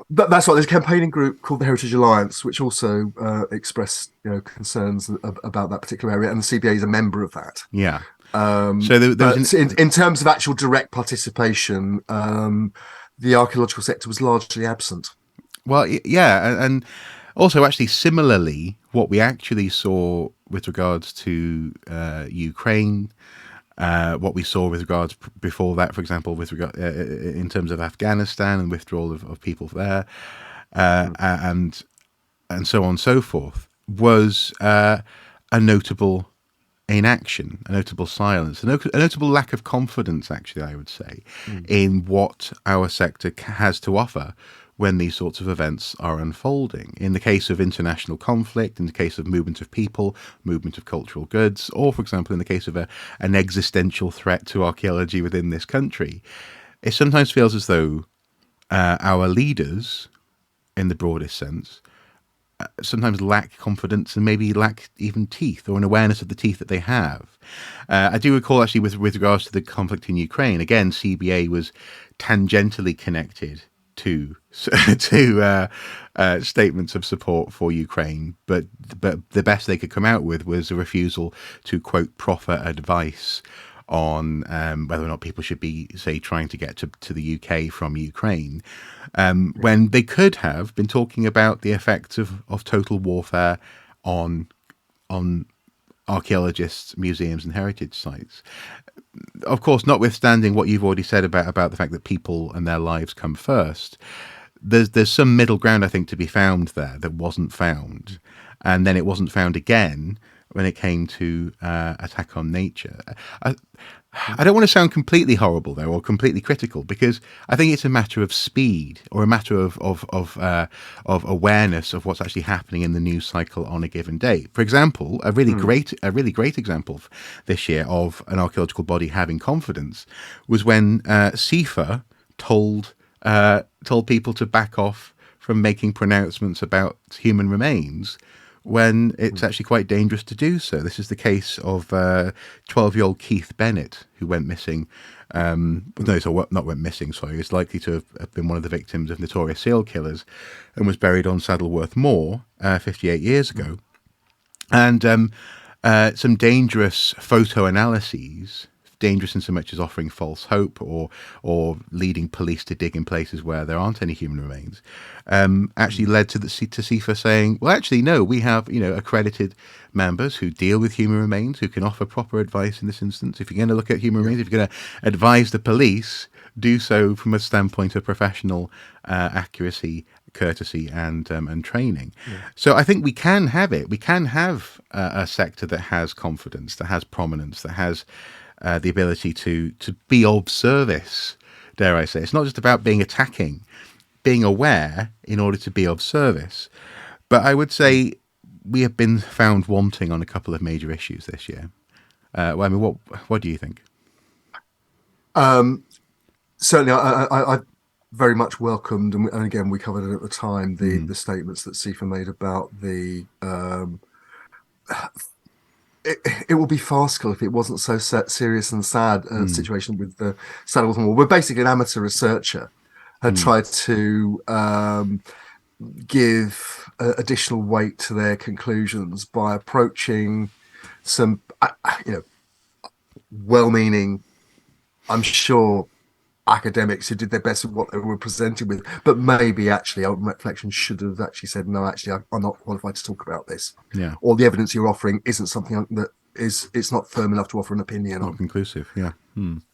That's right. There's a campaigning group called the Heritage Alliance, which also expressed concerns about that particular area, and the CBA is a member of that. Yeah. So in terms of actual direct participation, the archaeological sector was largely absent. Well, yeah, and also actually similarly, what we actually saw with regards to Ukraine, what we saw with regards before that, for example, with regard in terms of Afghanistan and withdrawal of people there, and so on and so forth, was a notable inaction, a notable silence, a notable lack of confidence, actually, I would say, in what our sector has to offer when these sorts of events are unfolding. In the case of international conflict, in the case of movement of people, movement of cultural goods, or, for example, in the case of an existential threat to archaeology within this country, it sometimes feels as though our leaders, in the broadest sense, sometimes lack confidence and maybe lack even teeth or an awareness of the teeth that they have. I do recall actually with regards to the conflict in Ukraine, again, CBA was tangentially connected to statements of support for Ukraine, but the best they could come out with was a refusal to quote proffer advice on whether or not people should be, say, trying to get to the UK from Ukraine, when they could have been talking about the effects of total warfare on archaeologists, museums and heritage sites. Of course, notwithstanding what you've already said about the fact that people and their lives come first, there's some middle ground, I think, to be found there that wasn't found. And then it wasn't found again when it came to attack on nature. I don't want to sound completely horrible, though, or completely critical, because I think it's a matter of speed or a matter of awareness of what's actually happening in the news cycle on a given day. For example, a really great example this year of an archaeological body having confidence was when CIFA told people to back off from making pronouncements about human remains when it's actually quite dangerous to do so. This is the case of 12-year-old Keith Bennett, who went missing. Not went missing, sorry. He's likely to have been one of the victims of notorious serial killers and was buried on Saddleworth Moor 58 years ago. And some dangerous photo analyses, dangerous in so much as offering false hope or leading police to dig in places where there aren't any human remains, actually led to CIFA saying, well, actually, no, we have accredited members who deal with human remains, who can offer proper advice in this instance. If you're going to look at human remains, if you're going to advise the police, do so from a standpoint of professional accuracy, courtesy and training. So I think we can have it. We can have a sector that has confidence, that has prominence, that has the ability to be of service, dare I say. It's not just about being attacking, being aware in order to be of service. But I would say we have been found wanting on a couple of major issues this year. Well, I mean, what do you think? Certainly, I very much welcomed, and again, we covered it at the time, the statements that CIFA made about the it would be farcical if it wasn't so serious and sad situation with the Saddles War, where basically an amateur researcher had tried to give additional weight to their conclusions by approaching some, well-meaning, I'm sure, academics who did their best with what they were presented with, but maybe actually on reflection should have actually said, no, actually I'm not qualified to talk about this. Yeah. Or the evidence you're offering isn't something that it's not firm enough to offer an opinion on. Not conclusive, yeah.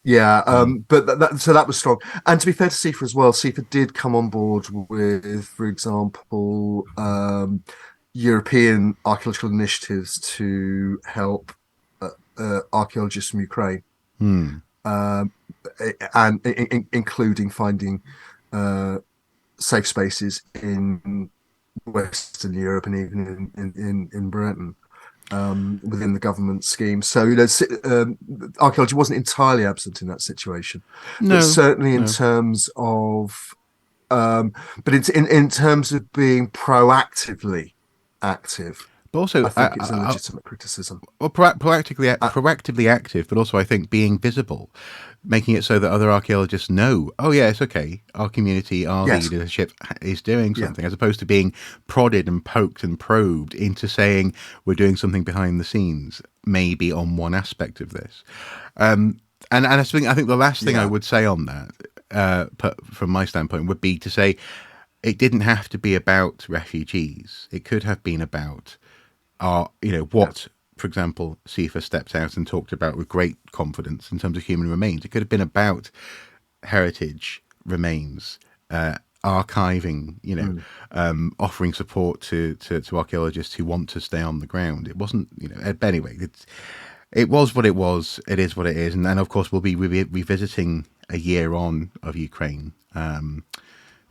Yeah, but that was strong. And to be fair to CIFA as well, CIFA did come on board with, for example, European archaeological initiatives to help archaeologists from Ukraine. And including finding safe spaces in Western Europe and even in Britain within the government scheme. So archaeology wasn't entirely absent in that situation, but certainly in terms of, but it's in terms of being proactively active. But also, I think it's a legitimate criticism. Well, proactively active, but also I think being visible, making it so that other archaeologists know, oh yeah, it's okay, our community, our leadership is doing something, as opposed to being prodded and poked and probed into saying we're doing something behind the scenes, maybe on one aspect of this. And I think the last thing I would say on that, from my standpoint, would be to say it didn't have to be about refugees. It could have been about for example, CIFA stepped out and talked about with great confidence in terms of human remains. It could have been about heritage remains, archiving, offering support to archaeologists who want to stay on the ground. It wasn't, but anyway, it was what it was. It is what it is. And then, of course, we'll be revisiting a year on of Ukraine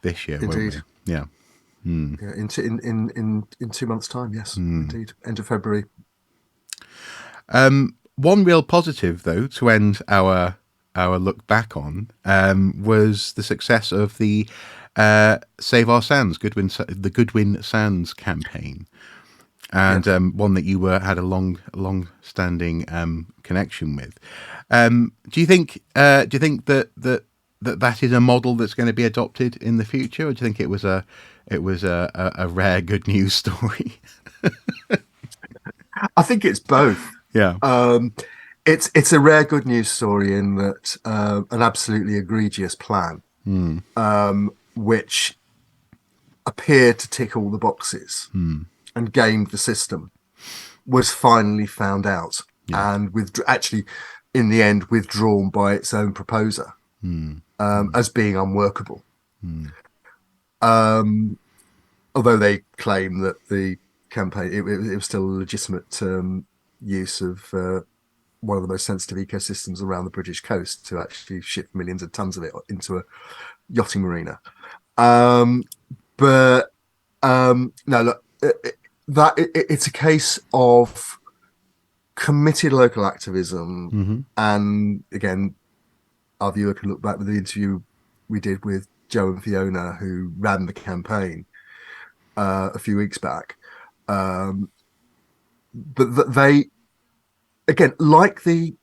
this year, Indeed. won't we? Yeah. Yeah, in 2 months' time, yes, indeed, end of February. One real positive, though, to end our look back on, was the success of the Save Our Sands, the Goodwin Sands campaign, and one that you had a long-standing connection with. Do you think that is a model that's going to be adopted in the future, or do you think it was a rare good news story? I think it's both. Yeah. It's a rare good news story in that an absolutely egregious plan, which appeared to tick all the boxes and gamed the system, was finally found out and actually, in the end, withdrawn by its own proposer as being unworkable. Although they claim that the campaign, it was still a legitimate use of one of the most sensitive ecosystems around the British coast to actually ship millions of tons of it into a yachting marina. No, look, it's a case of committed local activism. And again, our viewer can look back with the interview we did with Joe and Fiona, who ran the campaign a few weeks back. But they, again, like the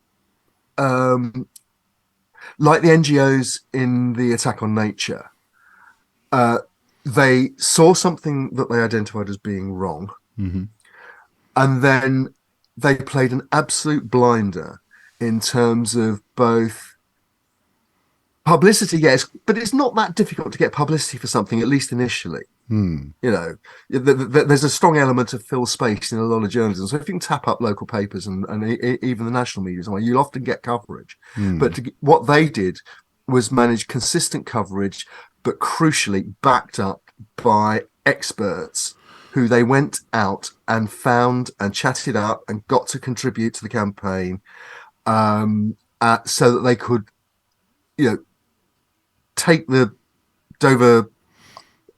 NGOs in the attack on nature, they saw something that they identified as being wrong, and then they played an absolute blinder in terms of both publicity, yes, but it's not that difficult to get publicity for something, at least initially. There's a strong element of fill space in a lot of journalism. So if you can tap up local papers and even the national media, you'll often get coverage. But what they did was manage consistent coverage, but crucially backed up by experts who they went out and found and chatted up and got to contribute to the campaign, so that they could, take the Dover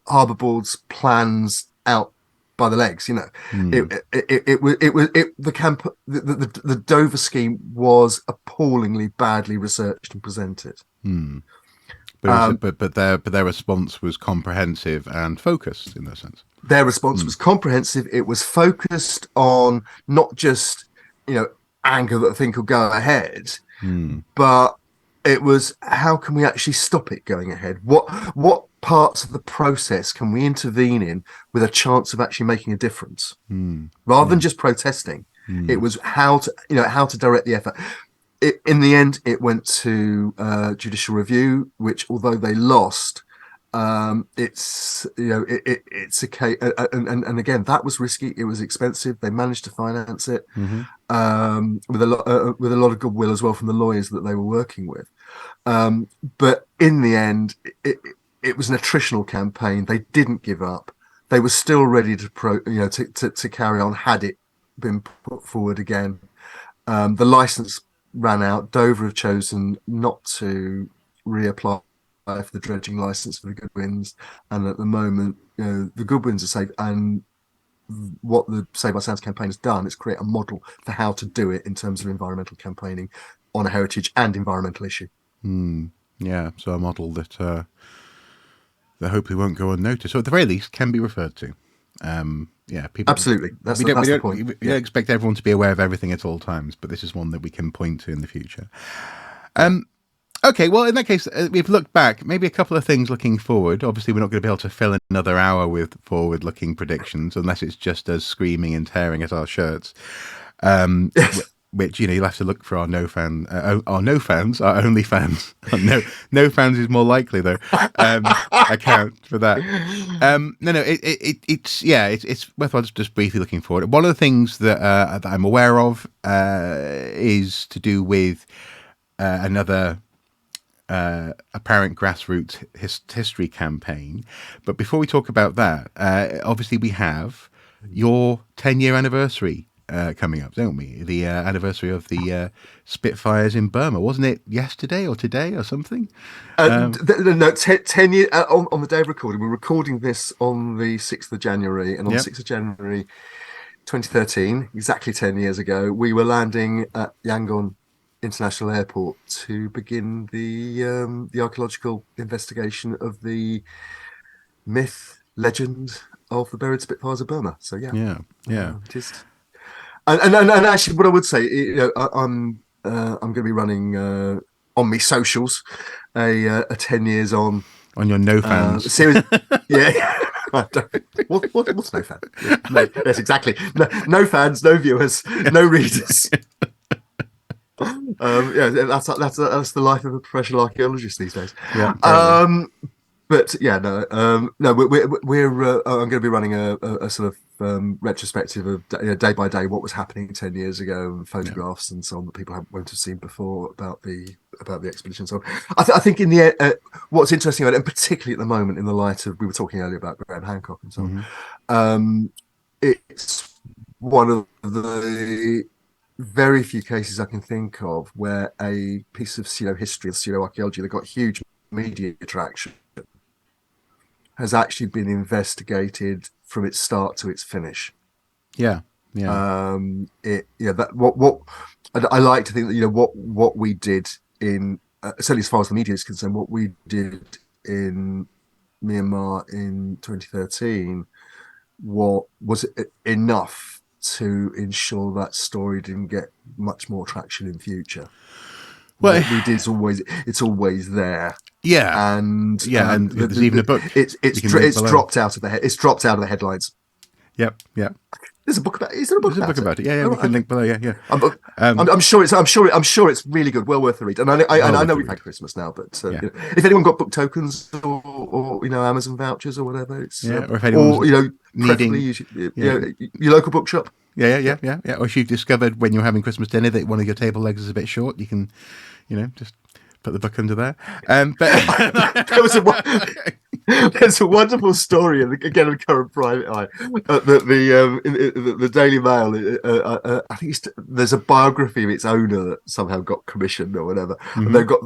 Harbour Board's plans out by the legs. You know, the Dover scheme was appallingly badly researched and presented. But their response was comprehensive and focused in that sense. Their response was comprehensive. It was focused on not just, anger that I think will go ahead, but it was how can we actually stop it going ahead? What parts of the process can we intervene in with a chance of actually making a difference, rather than just protesting? It was how to direct the effort. In the end, it went to judicial review, which, although they lost, it's a case, and again, that was risky. It was expensive. They managed to finance it with a lot of goodwill as well from the lawyers that they were working with. But in the end, it was an attritional campaign. They didn't give up. They were still ready to carry on had it been put forward again. The license ran out. Dover have chosen not to reapply for the dredging license for the Goodwins, and at the moment, the Goodwins are safe. And what the Save Our Sounds campaign has done is create a model for how to do it in terms of environmental campaigning on a heritage and environmental issue. Yeah, so a model that hopefully won't go unnoticed, or at the very least can be referred to. People absolutely. That's the point. We don't expect everyone to be aware of everything at all times, but this is one that we can point to in the future. Okay, well, in that case, we've looked back. Maybe a couple of things looking forward. Obviously, we're not going to be able to fill another hour with forward-looking predictions unless it's just us screaming and tearing at our shirts. Which you'll have to look for our no fans, our only fans. No fans is more likely though. Account for that. It's worthwhile just briefly looking forward. One of the things that I'm aware of is to do with another apparent grassroots history campaign. But before we talk about that, obviously we have your 10-year anniversary coming up, don't we? The anniversary of the Spitfires in Burma. Wasn't it yesterday or today or something? No, 10 years on the day of recording. We're recording this on the 6th of January, and on the 6th of January 2013, exactly 10 years ago, we were landing at Yangon International Airport to begin the archaeological investigation of the legend of the buried Spitfires of Burma. So it is. And actually, what I would say, I'm going to be running on my socials a 10 years on your no fans series. What's no fan? Yes, exactly. No fans, no viewers, no readers. That's the life of a professional archaeologist these days. But we're I'm going to be running a sort of retrospective of day by day what was happening 10 years ago, and photographs and so on that people won't have seen before about the expedition. So I think in the end, what's interesting about it, and particularly at the moment in the light of, we were talking earlier about Graham Hancock and so on, it's one of the very few cases I can think of where a piece of pseudo-history, of pseudo-archaeology that got huge media attraction has actually been investigated from its start to its finish. I like to think that what we did in certainly as far as the media is concerned, what we did in Myanmar in 2013 was enough to ensure that story didn't get much more traction in future. Well, what we did is always there. And there's even a book. It's dropped out of the headlines. Yep. There's a book about it. Is there a book about it? Yeah, we can link below. Yeah. I'm sure it's really good, well worth the read. And I know we've had Christmas now, but if anyone got book tokens or Amazon vouchers or whatever, it's or if anyone's needing your local bookshop. Yeah. Or if you've discovered when you're having Christmas dinner that one of your table legs is a bit short, you can, just put the book under there. But there's a wonderful story, and again, a current private eye. The Daily Mail, I think there's a biography of its owner that somehow got commissioned or whatever, and they've got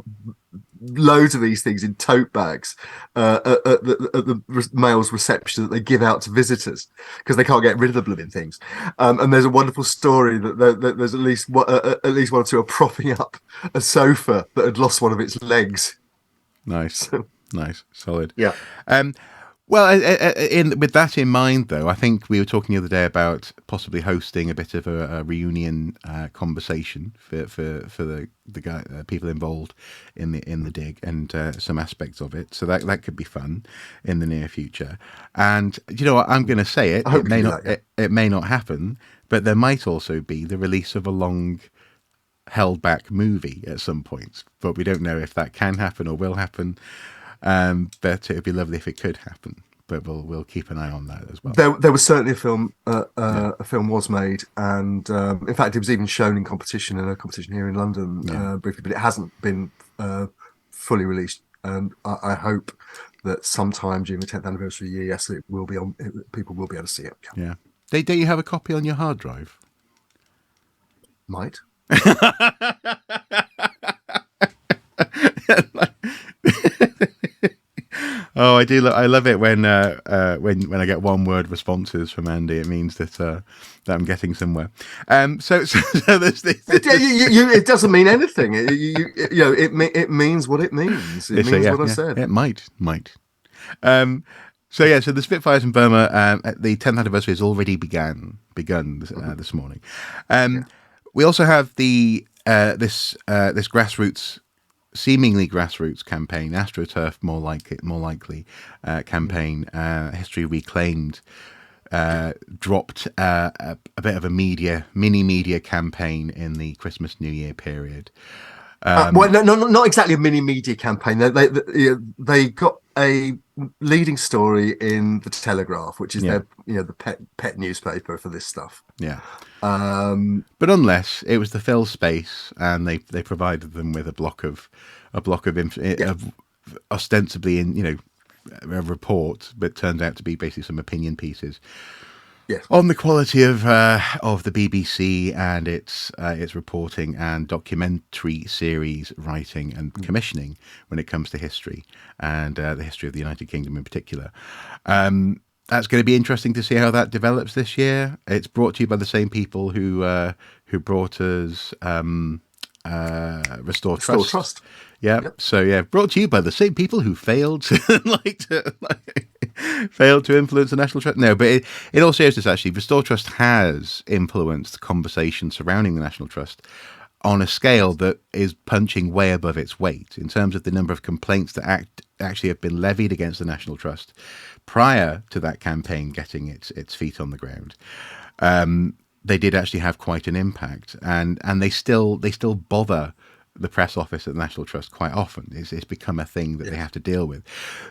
loads of these things in tote bags at the mail's reception that they give out to visitors because they can't get rid of the blooming things. And there's a wonderful story that there's at least one or two are propping up a sofa that had lost one of its legs. Nice, So, nice, solid. yeah. Well, with that in mind, though, I think we were talking the other day about possibly hosting a bit of a reunion conversation for the guy, people involved in the dig and some aspects of it. So that could be fun in the near future. And you know what? I'm going to say it. It may not. It may not happen, but there might also be the release of a long held back movie at some point. But we don't know if that can happen or will happen. But it would be lovely if it could happen. But we'll keep an eye on that as well. There was certainly a film. A film was made, and in fact, it was even shown in a competition here in London briefly. But it hasn't been fully released. And I hope that sometime during the 10th anniversary year, yes, it will be on. People will be able to see it. Yeah. Do you have a copy on your hard drive? Might. Oh, I do. I love it when I get one word responses from Andy. It means that I'm getting somewhere. So there's this. It doesn't mean anything. It means what it means. It means what I said. It might. So the Spitfires in Burma, the 10th anniversary has already begun this morning. We also have the this grassroots. Seemingly grassroots campaign, AstroTurf more likely campaign, History Reclaimed, dropped a bit of a mini media campaign in the Christmas New Year period. Well, no, not exactly a mini media campaign. They got a leading story in the Telegraph, which is their the pet newspaper for this stuff. Yeah. But unless it was the fill space, and they provided them with a block of ostensibly in a report, but turned out to be basically some opinion pieces. Yes. On the quality of the BBC and its reporting and documentary series writing and commissioning when it comes to history and the history of the United Kingdom in particular. That's going to be interesting to see how that develops this year. It's brought to you by the same people who brought us Restore Trust. Yeah. Yep. So brought to you by the same people who failed to failed to influence the National Trust. No, but in all seriousness, actually, Restore Trust has influenced conversation surrounding the National Trust on a scale that is punching way above its weight in terms of the number of complaints that actually have been levied against the National Trust prior to that campaign getting its feet on the ground. They did actually have quite an impact, and they still bother the press office at the National Trust quite often. It's become a thing that they have to deal with.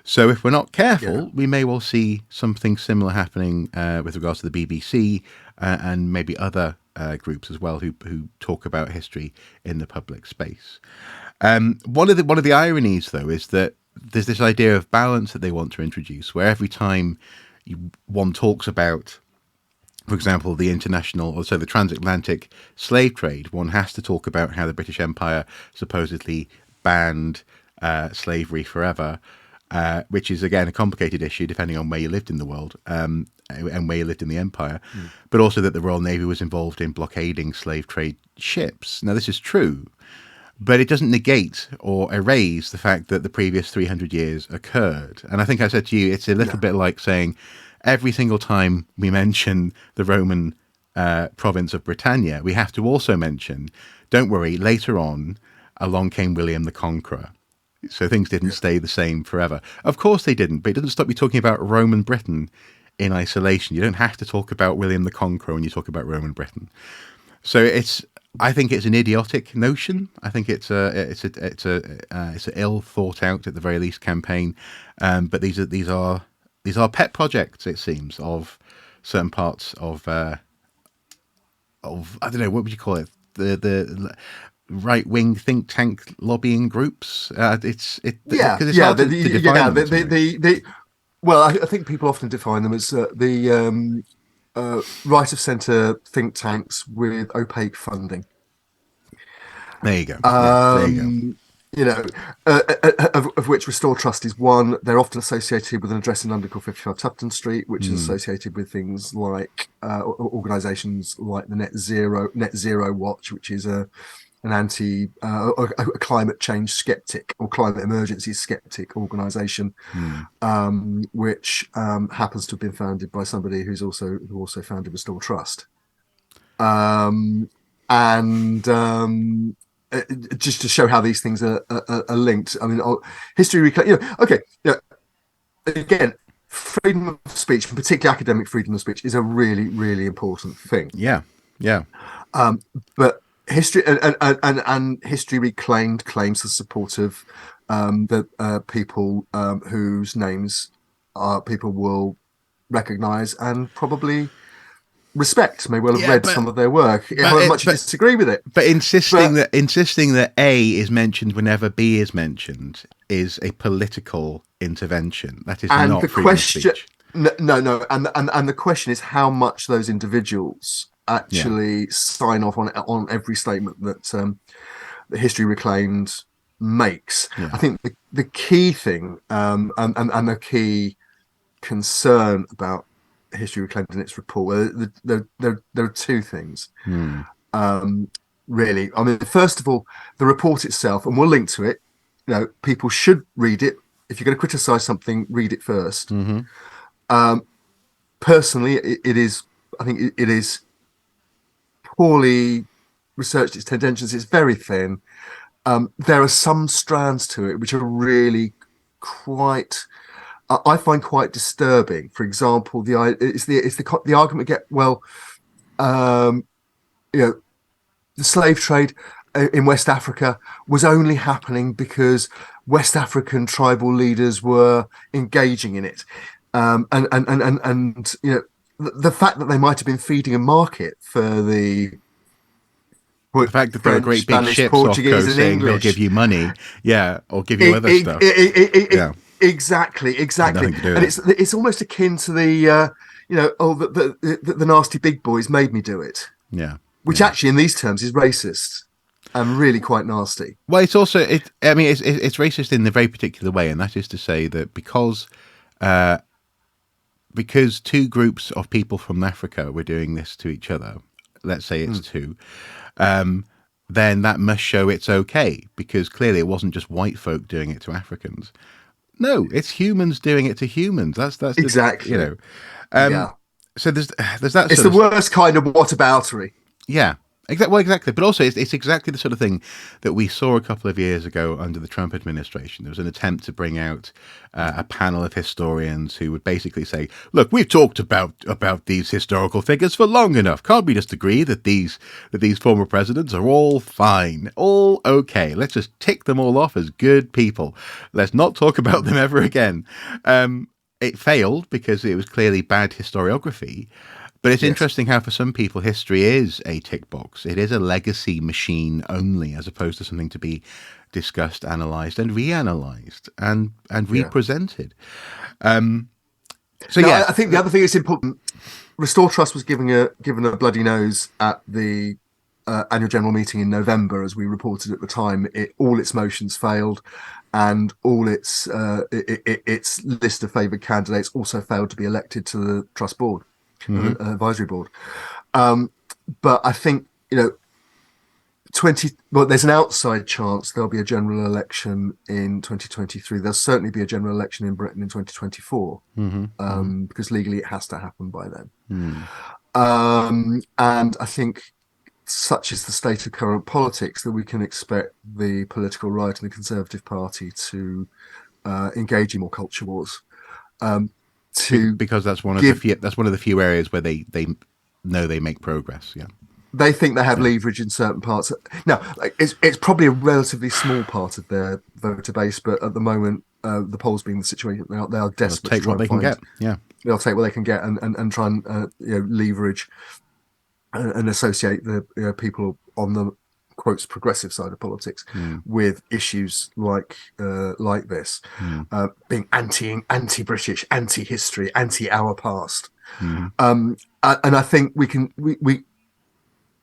So if we're not careful, we may well see something similar happening with regards to the BBC and maybe other groups as well who talk about history in the public space. One of the ironies, though, is that there's this idea of balance that they want to introduce, where every time one talks about, for example, the transatlantic slave trade, one has to talk about how the British Empire supposedly banned slavery forever, which is, again, a complicated issue depending on where you lived in the world and where you lived in the empire, but also that the Royal Navy was involved in blockading slave trade ships. Now, this is true, but it doesn't negate or erase the fact that the previous 300 years occurred. And I think I said to you, it's a little bit like saying, every single time we mention the Roman province of Britannia, we have to also mention, don't worry, later on, along came William the Conqueror. So things didn't stay the same forever. Of course they didn't, but it doesn't stop you talking about Roman Britain in isolation. You don't have to talk about William the Conqueror when you talk about Roman Britain. So I think it's an idiotic notion. I think it's an ill thought out, at the very least, campaign. But these are pet projects, it seems, of certain parts of I don't know, what would you call it? The right wing think tank lobbying groups. Well, I think people often define them as the right of centre think tanks with opaque funding. There you go. There you go. you know, of which Restore Trust is one. They're often associated with an address in London called 55 Tufton Street, which is associated with things like organisations like the Net Zero Watch, which is a climate change skeptic or climate emergency skeptic organisation, which happens to have been founded by somebody who also founded Restore Trust, just to show how these things are linked. I mean, history reclaim. Okay. Again, freedom of speech, and particularly academic freedom of speech, is a really, really important thing. Yeah. But history and history reclaimed claims the support of the people whose names people will recognise and probably respect, may well have read some of their work, however much you disagree with it. But insisting that A is mentioned whenever B is mentioned is a political intervention. That is not freedom of speech. No, and the question is how much those individuals actually sign off on every statement that the History Reclaimed makes. Yeah. I think the key thing and the key concern about History Reclaimed in its report, there are two things. Really. I mean, first of all, the report itself, and we'll link to it. People should read it. If you're going to criticize something, read it first. Personally, I think it is poorly researched. Its tendentious. It's very thin. There are some strands to it which are really quite, I find quite disturbing. For example, the argument the slave trade in West Africa was only happening because West African tribal leaders were engaging in it, and the fact that they might have been feeding a market for the fact that there are great big ships off coast saying they'll give you money, or give you other stuff. Exactly. And it's almost akin to the the nasty big boys made me do it. Which actually, in these terms, is racist and really quite nasty. Well, it's also it's racist in a very particular way, and that is to say that because two groups of people from Africa were doing this to each other, let's say it's two, then that must show it's okay, because clearly it wasn't just white folk doing it to Africans. No, it's humans doing it to humans. That's exactly, So there's that. It's the worst kind of whataboutery. Yeah, exactly. But also, it's exactly the sort of thing that we saw a couple of years ago under the Trump administration. There was an attempt to bring out a panel of historians who would basically say, "Look, we've talked about these historical figures for long enough. Can't we just agree that these former presidents are all fine, all okay? Let's just tick them all off as good people. Let's not talk about them ever again." It failed because it was clearly bad historiography. But it's interesting how for some people history is a tick box. It is a legacy machine only, as opposed to something to be discussed, analysed and reanalyzed and represented. I think the other thing that's important, Restore Trust was given a bloody nose at the annual general meeting in November, as we reported at the time. All its motions failed, and all its list of favoured candidates also failed to be elected to the trust board. Advisory board, but I think there's an outside chance there'll be a general election in 2023. There'll certainly be a general election in Britain in 2024, because legally it has to happen by then. And I think such is the state of current politics that we can expect the political right and the Conservative Party to engage in more culture wars. Because that's one of the few areas where they know they make progress. Yeah, they think they have leverage in certain parts. Now, it's probably a relatively small part of their voter base, but at the moment, the polls being the situation, they are desperate. They'll take what they can get. Yeah, they'll take what they can get and try and leverage and associate the people on the quotes progressive side of politics with issues like this, being anti-British, anti-history, anti-our past, and I think we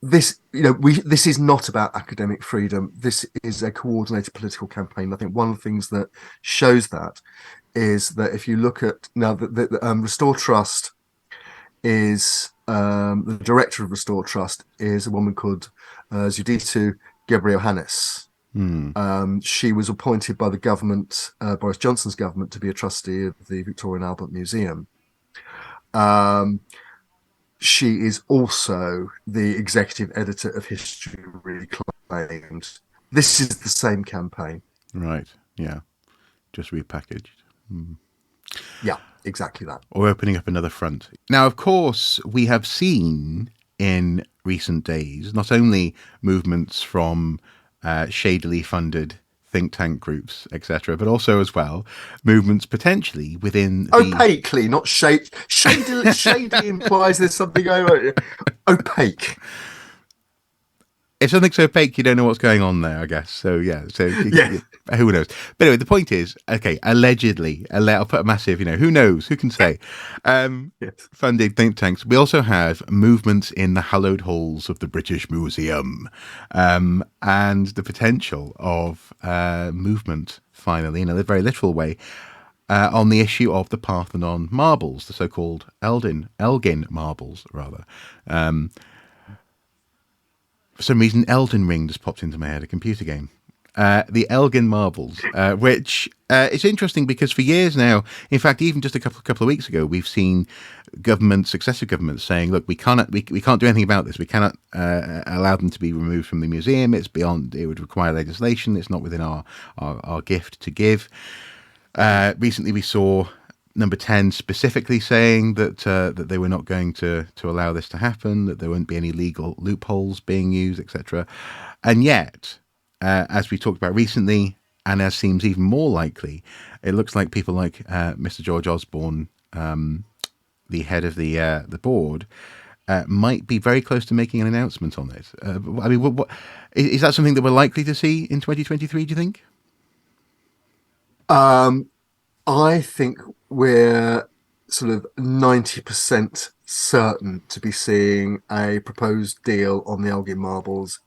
this is not about academic freedom. This is a coordinated political campaign. I think one of the things that shows that is that if you look at now the Restore Trust is the director of Restore Trust is a woman called Zuditu Janus. She was appointed by the government, Boris Johnson's government, to be a trustee of the Victoria and Albert Museum. She is also the executive editor of History Reclaimed. This is the same campaign. Right. Yeah. Just repackaged. Yeah, exactly that. Or opening up another front. Now, of course, we have seen in recent days not only movements from shadily funded think tank groups, etc., but also as well movements potentially within opaquely, not shady. Shady implies there's something going on. Opaque. If something's opaque, you don't know what's going on there, I guess. So yeah, who knows? But anyway, the point is, okay, allegedly, I'll put a massive, who knows, who can say, funded think tanks. We also have movements in the hallowed halls of the British Museum, and the potential of movement, finally, in a very literal way, on the issue of the Parthenon marbles, the so-called Elgin marbles, rather. For some reason, Elden Ring just popped into my head, a computer game. The Elgin marbles, which is interesting because for years now, in fact, even just a couple of weeks ago, we've seen successive governments saying, look, we can't do anything about this. We cannot allow them to be removed from the museum. It's beyond, it would require legislation. It's not within our gift to give. Recently, we saw Number 10 specifically saying that they were not going to allow this to happen, that there wouldn't be any legal loopholes being used, etc. And yet, as we talked about recently, and as seems even more likely, it looks like people like Mr. George Osborne, the head of the board, might be very close to making an announcement on it. I mean, what is that something that we're likely to see in 2023, do you think? I think we're sort of 90% certain to be seeing a proposed deal on the Elgin marbles,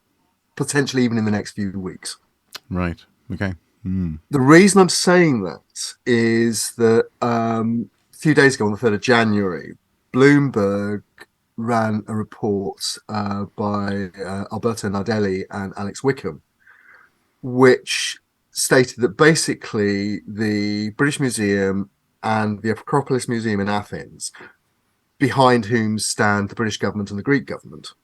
potentially even in the next few weeks. Right. Okay. The reason I'm saying that is that a few days ago, on the 3rd of January, Bloomberg ran a report by Alberto Nardelli and Alex Wickham, which stated that basically the British Museum and the Acropolis Museum in Athens, behind whom stand the British government and the Greek government,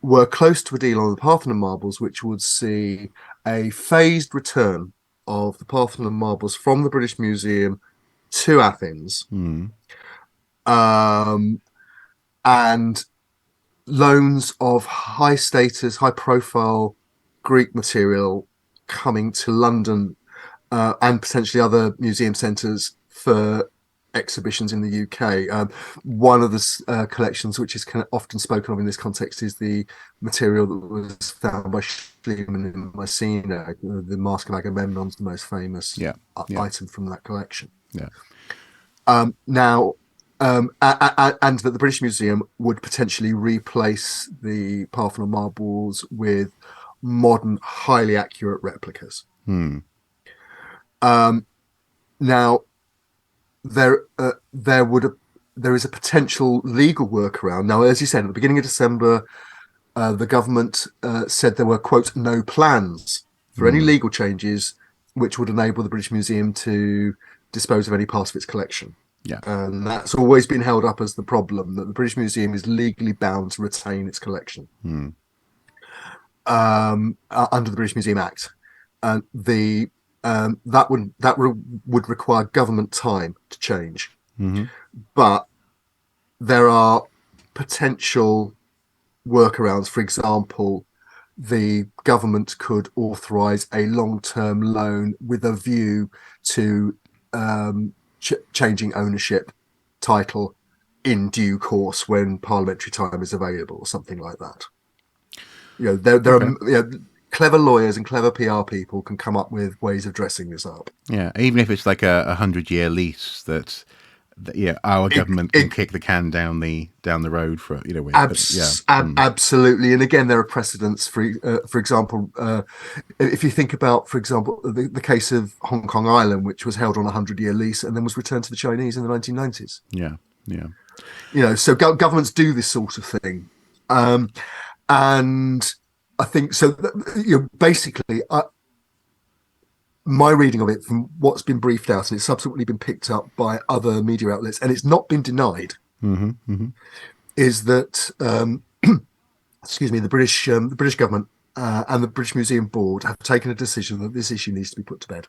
were close to a deal on the Parthenon marbles, which would see a phased return of the Parthenon marbles from the British Museum to Athens, and loans of high status, high profile Greek material coming to London and potentially other museum centres for exhibitions in the UK. One of the collections which is kind of often spoken of in this context is the material that was found by Schliemann in Messina. The Mask of Agamemnon's the most famous item from that collection. Now, and that the British Museum would potentially replace the Parthenon marbles with modern, highly accurate replicas. Now, there is a potential legal workaround. Now, as you said, at the beginning of December, the government said there were, quote, no plans for any legal changes which would enable the British Museum to dispose of any part of its collection. And that's always been held up as the problem, that the British Museum is legally bound to retain its collection under the British Museum Act. And that would require government time to change. But there are potential workarounds. For example, the government could authorize a long-term loan with a view to changing ownership title in due course when parliamentary time is available, or something like that. There are clever lawyers and clever PR people can come up with ways of dressing this up. Yeah, even if it's like a 100-year lease that our it, government can it kick the can down the road for with. But yeah, absolutely. And again, there are precedents for example, if you think about, for example, the case of Hong Kong Island, which was held on a 100-year lease and then was returned to the Chinese in the 1990s. yeah, yeah. So governments do this sort of thing, and I think so. Basically, my reading of it from what's been briefed out, and it's subsequently been picked up by other media outlets, and it's not been denied, is that excuse me, the British government and the British Museum Board have taken a decision that this issue needs to be put to bed.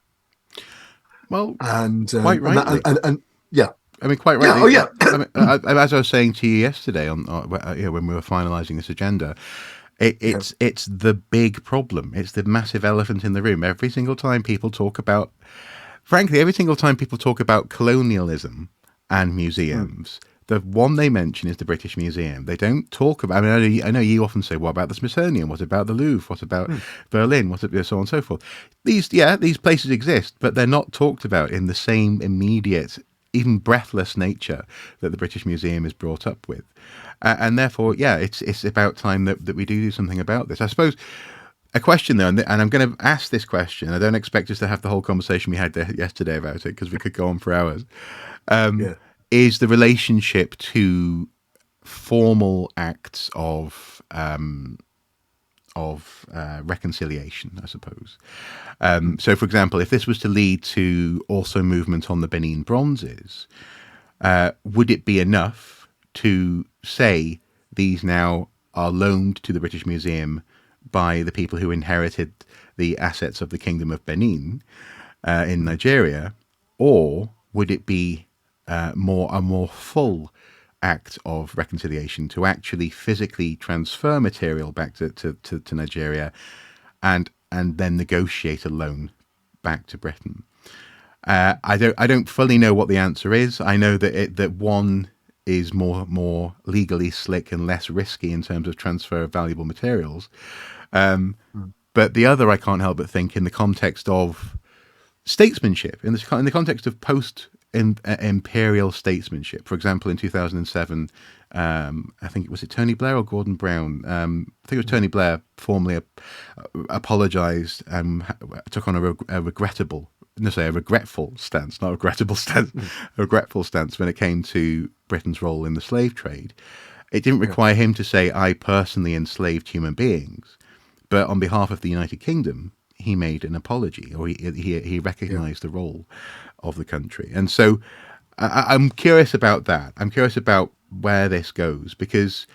Well, and quite rightly, and yeah. I mean, quite rightly. Yeah, oh yeah. As I was saying to you yesterday when we were finalising this agenda, it's the big problem. It's the massive elephant in the room. Every single time people talk about, frankly, colonialism and museums, the one they mention is the British Museum. They don't talk about. I mean, I know you often say, "What about the Smithsonian? What about the Louvre? What about Berlin? What about so on and so forth?" These places exist, but they're not talked about in the same immediate, even breathless nature that the British Museum is brought up with. And therefore, it's about time that we do something about this. I suppose a question, though, and I'm going to ask this question. I don't expect us to have the whole conversation we had yesterday about it, because we could go on for hours. Is the relationship to formal acts of reconciliation, I suppose. So, for example, if this was to lead to also movement on the Benin bronzes, would it be enough to say these now are loaned to the British Museum by the people who inherited the assets of the Kingdom of Benin in Nigeria, or would it be a more full act of reconciliation to actually physically transfer material back to Nigeria and then negotiate a loan back to Britain? I don't fully know what the answer is. I know that one is more legally slick and less risky in terms of transfer of valuable materials. But the other, I can't help but think, in the context of statesmanship, in the context of post-imperial statesmanship. For example, in 2007, I think it Tony Blair or Gordon Brown. I think it was Tony Blair formally apologised and took on a regretful stance, not a regrettable stance, a regretful stance when it came to Britain's role in the slave trade. It didn't require him to say, "I personally enslaved human beings," but on behalf of the United Kingdom, he made an apology, or he recognised the role of the country. And so I'm curious about that. I'm curious about where this goes, because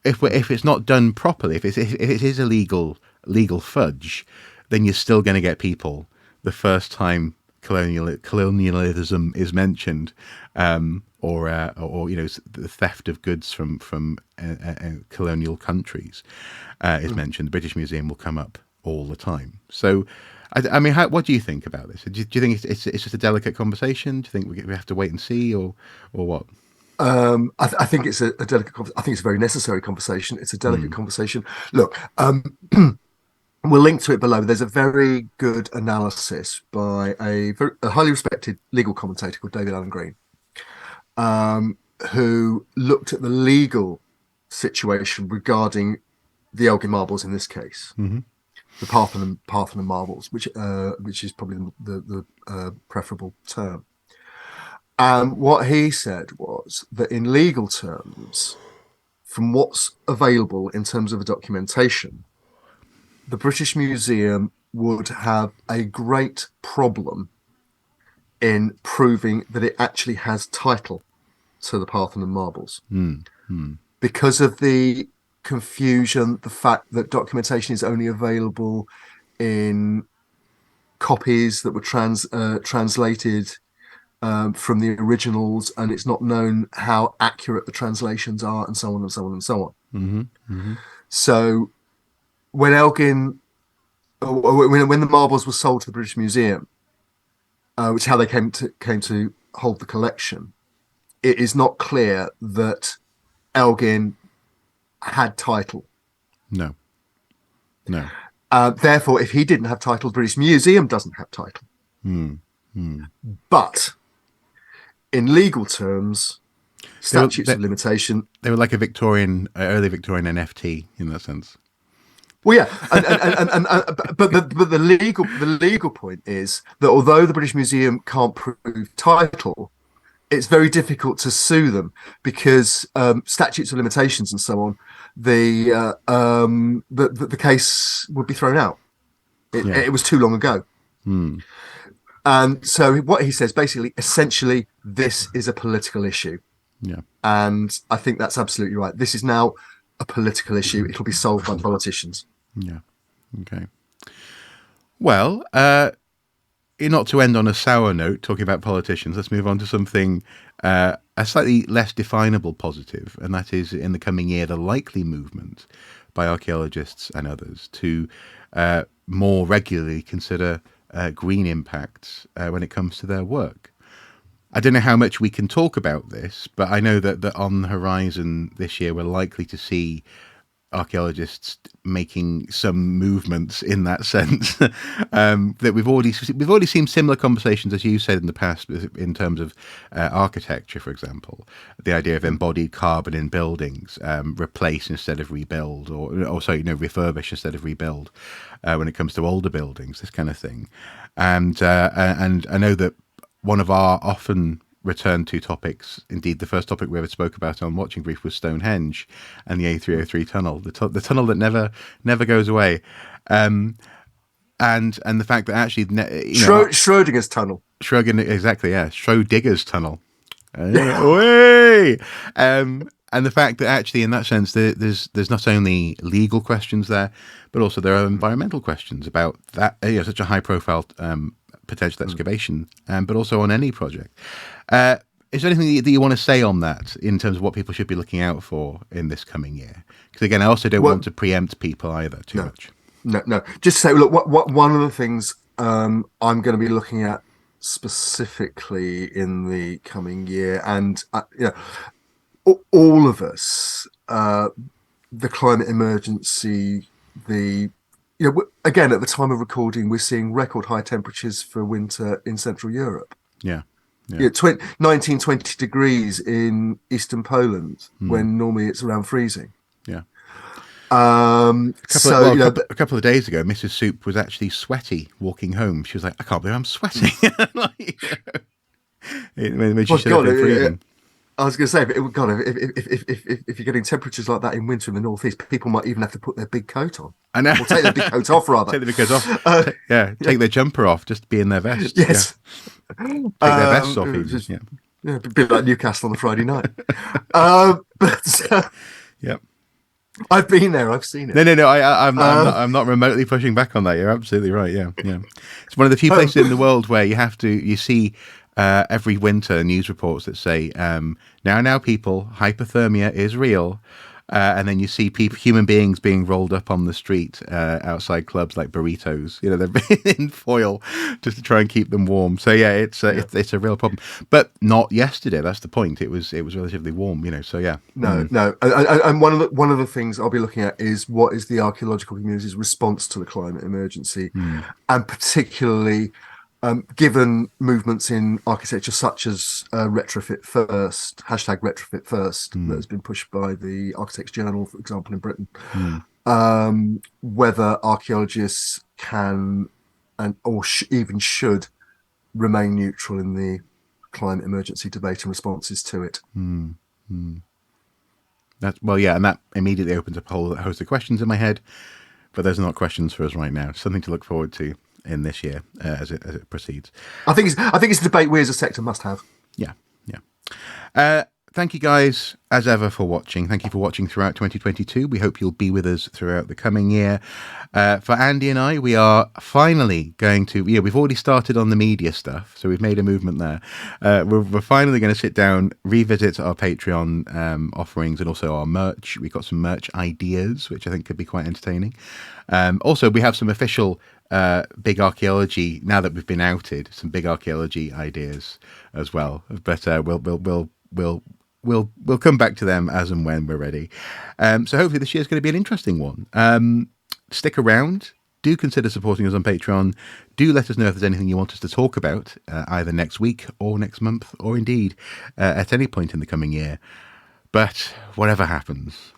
if it's not done properly, if it is illegal fudge, then you're still going to get people the first time colonialism is mentioned, or the theft of goods from colonial countries is mentioned. The British Museum will come up all the time. So, I mean, what do you think about this? Do you think it's just a delicate conversation? Do you think we have to wait and see, or what? I think it's a delicate. I think it's a very necessary conversation. It's a delicate conversation. Look, we'll link to it below. There's a very good analysis by a highly respected legal commentator called David Allen Green, who looked at the legal situation regarding the Elgin marbles in this case, the Parthenon marbles, which is probably the preferable term. And what he said was that in legal terms, from what's available in terms of a documentation, the British Museum would have a great problem in proving that it actually has title to the Parthenon marbles. Because of the confusion, the fact that documentation is only available in copies that were translated from the originals, and it's not known how accurate the translations are, and so on and so on and so on. So when Elgin, when the marbles were sold to the British Museum, which is how they came to hold the collection, it is not clear that Elgin had title. No. Therefore, if he didn't have title, the British Museum doesn't have title. But in legal terms, statutes of limitation. They were like a early Victorian NFT in that sense. Well, yeah, but the legal point is that although the British Museum can't prove title, it's very difficult to sue them because statutes of limitations and so on. The case would be thrown out. It was too long ago. And so what he says, basically, essentially, this is a political issue. Yeah. And I think that's absolutely right. This is now a political issue. It'll be solved by politicians. Yeah. Okay. Well, not to end on a sour note, talking about politicians, let's move on to something a slightly less definable positive, and that is in the coming year, the likely movement by archaeologists and others to more regularly consider green impacts when it comes to their work. I don't know how much we can talk about this, but I know that on the horizon this year, we're likely to see archaeologists making some movements in that sense. That we've already seen similar conversations, as you said in the past, in terms of architecture, for example, the idea of embodied carbon in buildings, replace instead of rebuild, or refurbish instead of rebuild, when it comes to older buildings, this kind of thing. And I know that one of our often returned to topics, indeed the first topic we ever spoke about on Watching Brief, was Stonehenge and the A303 tunnel, the tunnel that never goes away, and the fact that actually Schrodinger's tunnel, Schrodinger's tunnel, and the fact that actually in that sense there's not only legal questions there, but also there are environmental questions about that, such a high profile potential excavation, but also on any project. Is there anything that you want to say on that in terms of what people should be looking out for in this coming year? Because again, I also don't want to preempt people either too much. No. Just say, look, what one of the things I'm going to be looking at specifically in the coming year, and all of us, the climate emergency, again, at the time of recording, we're seeing record high temperatures for winter in Central Europe. Yeah. 19, 20 degrees in Eastern Poland, when normally it's around freezing. Yeah. A couple of days ago, Mrs. Soup was actually sweaty walking home. She was like, I can't believe I'm sweating. When she should have been freezing. I was going to say, if you're getting temperatures like that in winter in the northeast, people might even have to put their big coat on. I know. Or take their big coat off, rather. Take the big coat off. Take their jumper off, just to be in their vest. Yes. Yeah. Take their vests off, even. A bit like Newcastle on a Friday night. Yep. I've been there. I've seen it. No. I'm not remotely pushing back on that. You're absolutely right. Yeah. It's one of the few places in the world where you see every winter news reports that say, now people, hypothermia is real. And then you see human beings being rolled up on the street outside clubs like burritos. They're in foil just to try and keep them warm. So it's a real problem. But not yesterday. That's the point. It was relatively warm. So yeah. No. And one of the things I'll be looking at is what is the archaeological community's response to the climate emergency, and particularly given movements in architecture such as retrofit first, #retrofit first, that has been pushed by the Architects Journal, for example, in Britain, whether archaeologists can or even should remain neutral in the climate emergency debate and responses to it. And that immediately opens up a whole host of questions in my head, but those are not questions for us right now. Something to look forward to in this year as it proceeds. I think it's a debate we as a sector must have. Yeah. Thank you guys as ever for watching. Thank you for watching throughout 2022. We hope you'll be with us throughout the coming year. For Andy and I, we are finally going to, we've already started on the media stuff, so we've made a movement there. We're finally going to sit down, revisit our Patreon offerings and also our merch. We've got some merch ideas, which I think could be quite entertaining. Also, we have some official big archaeology, now that we've been outed, some big archaeology ideas as well. But we'll come back to them as and when we're ready. So hopefully this year's going to be an interesting one. Stick around. do consider supporting us on Patreon. Do let us know if there's anything you want us to talk about, either next week or next month, or indeed at any point in the coming year. But whatever happens,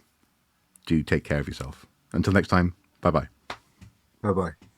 do take care of yourself. Until next time, bye-bye. Bye-bye.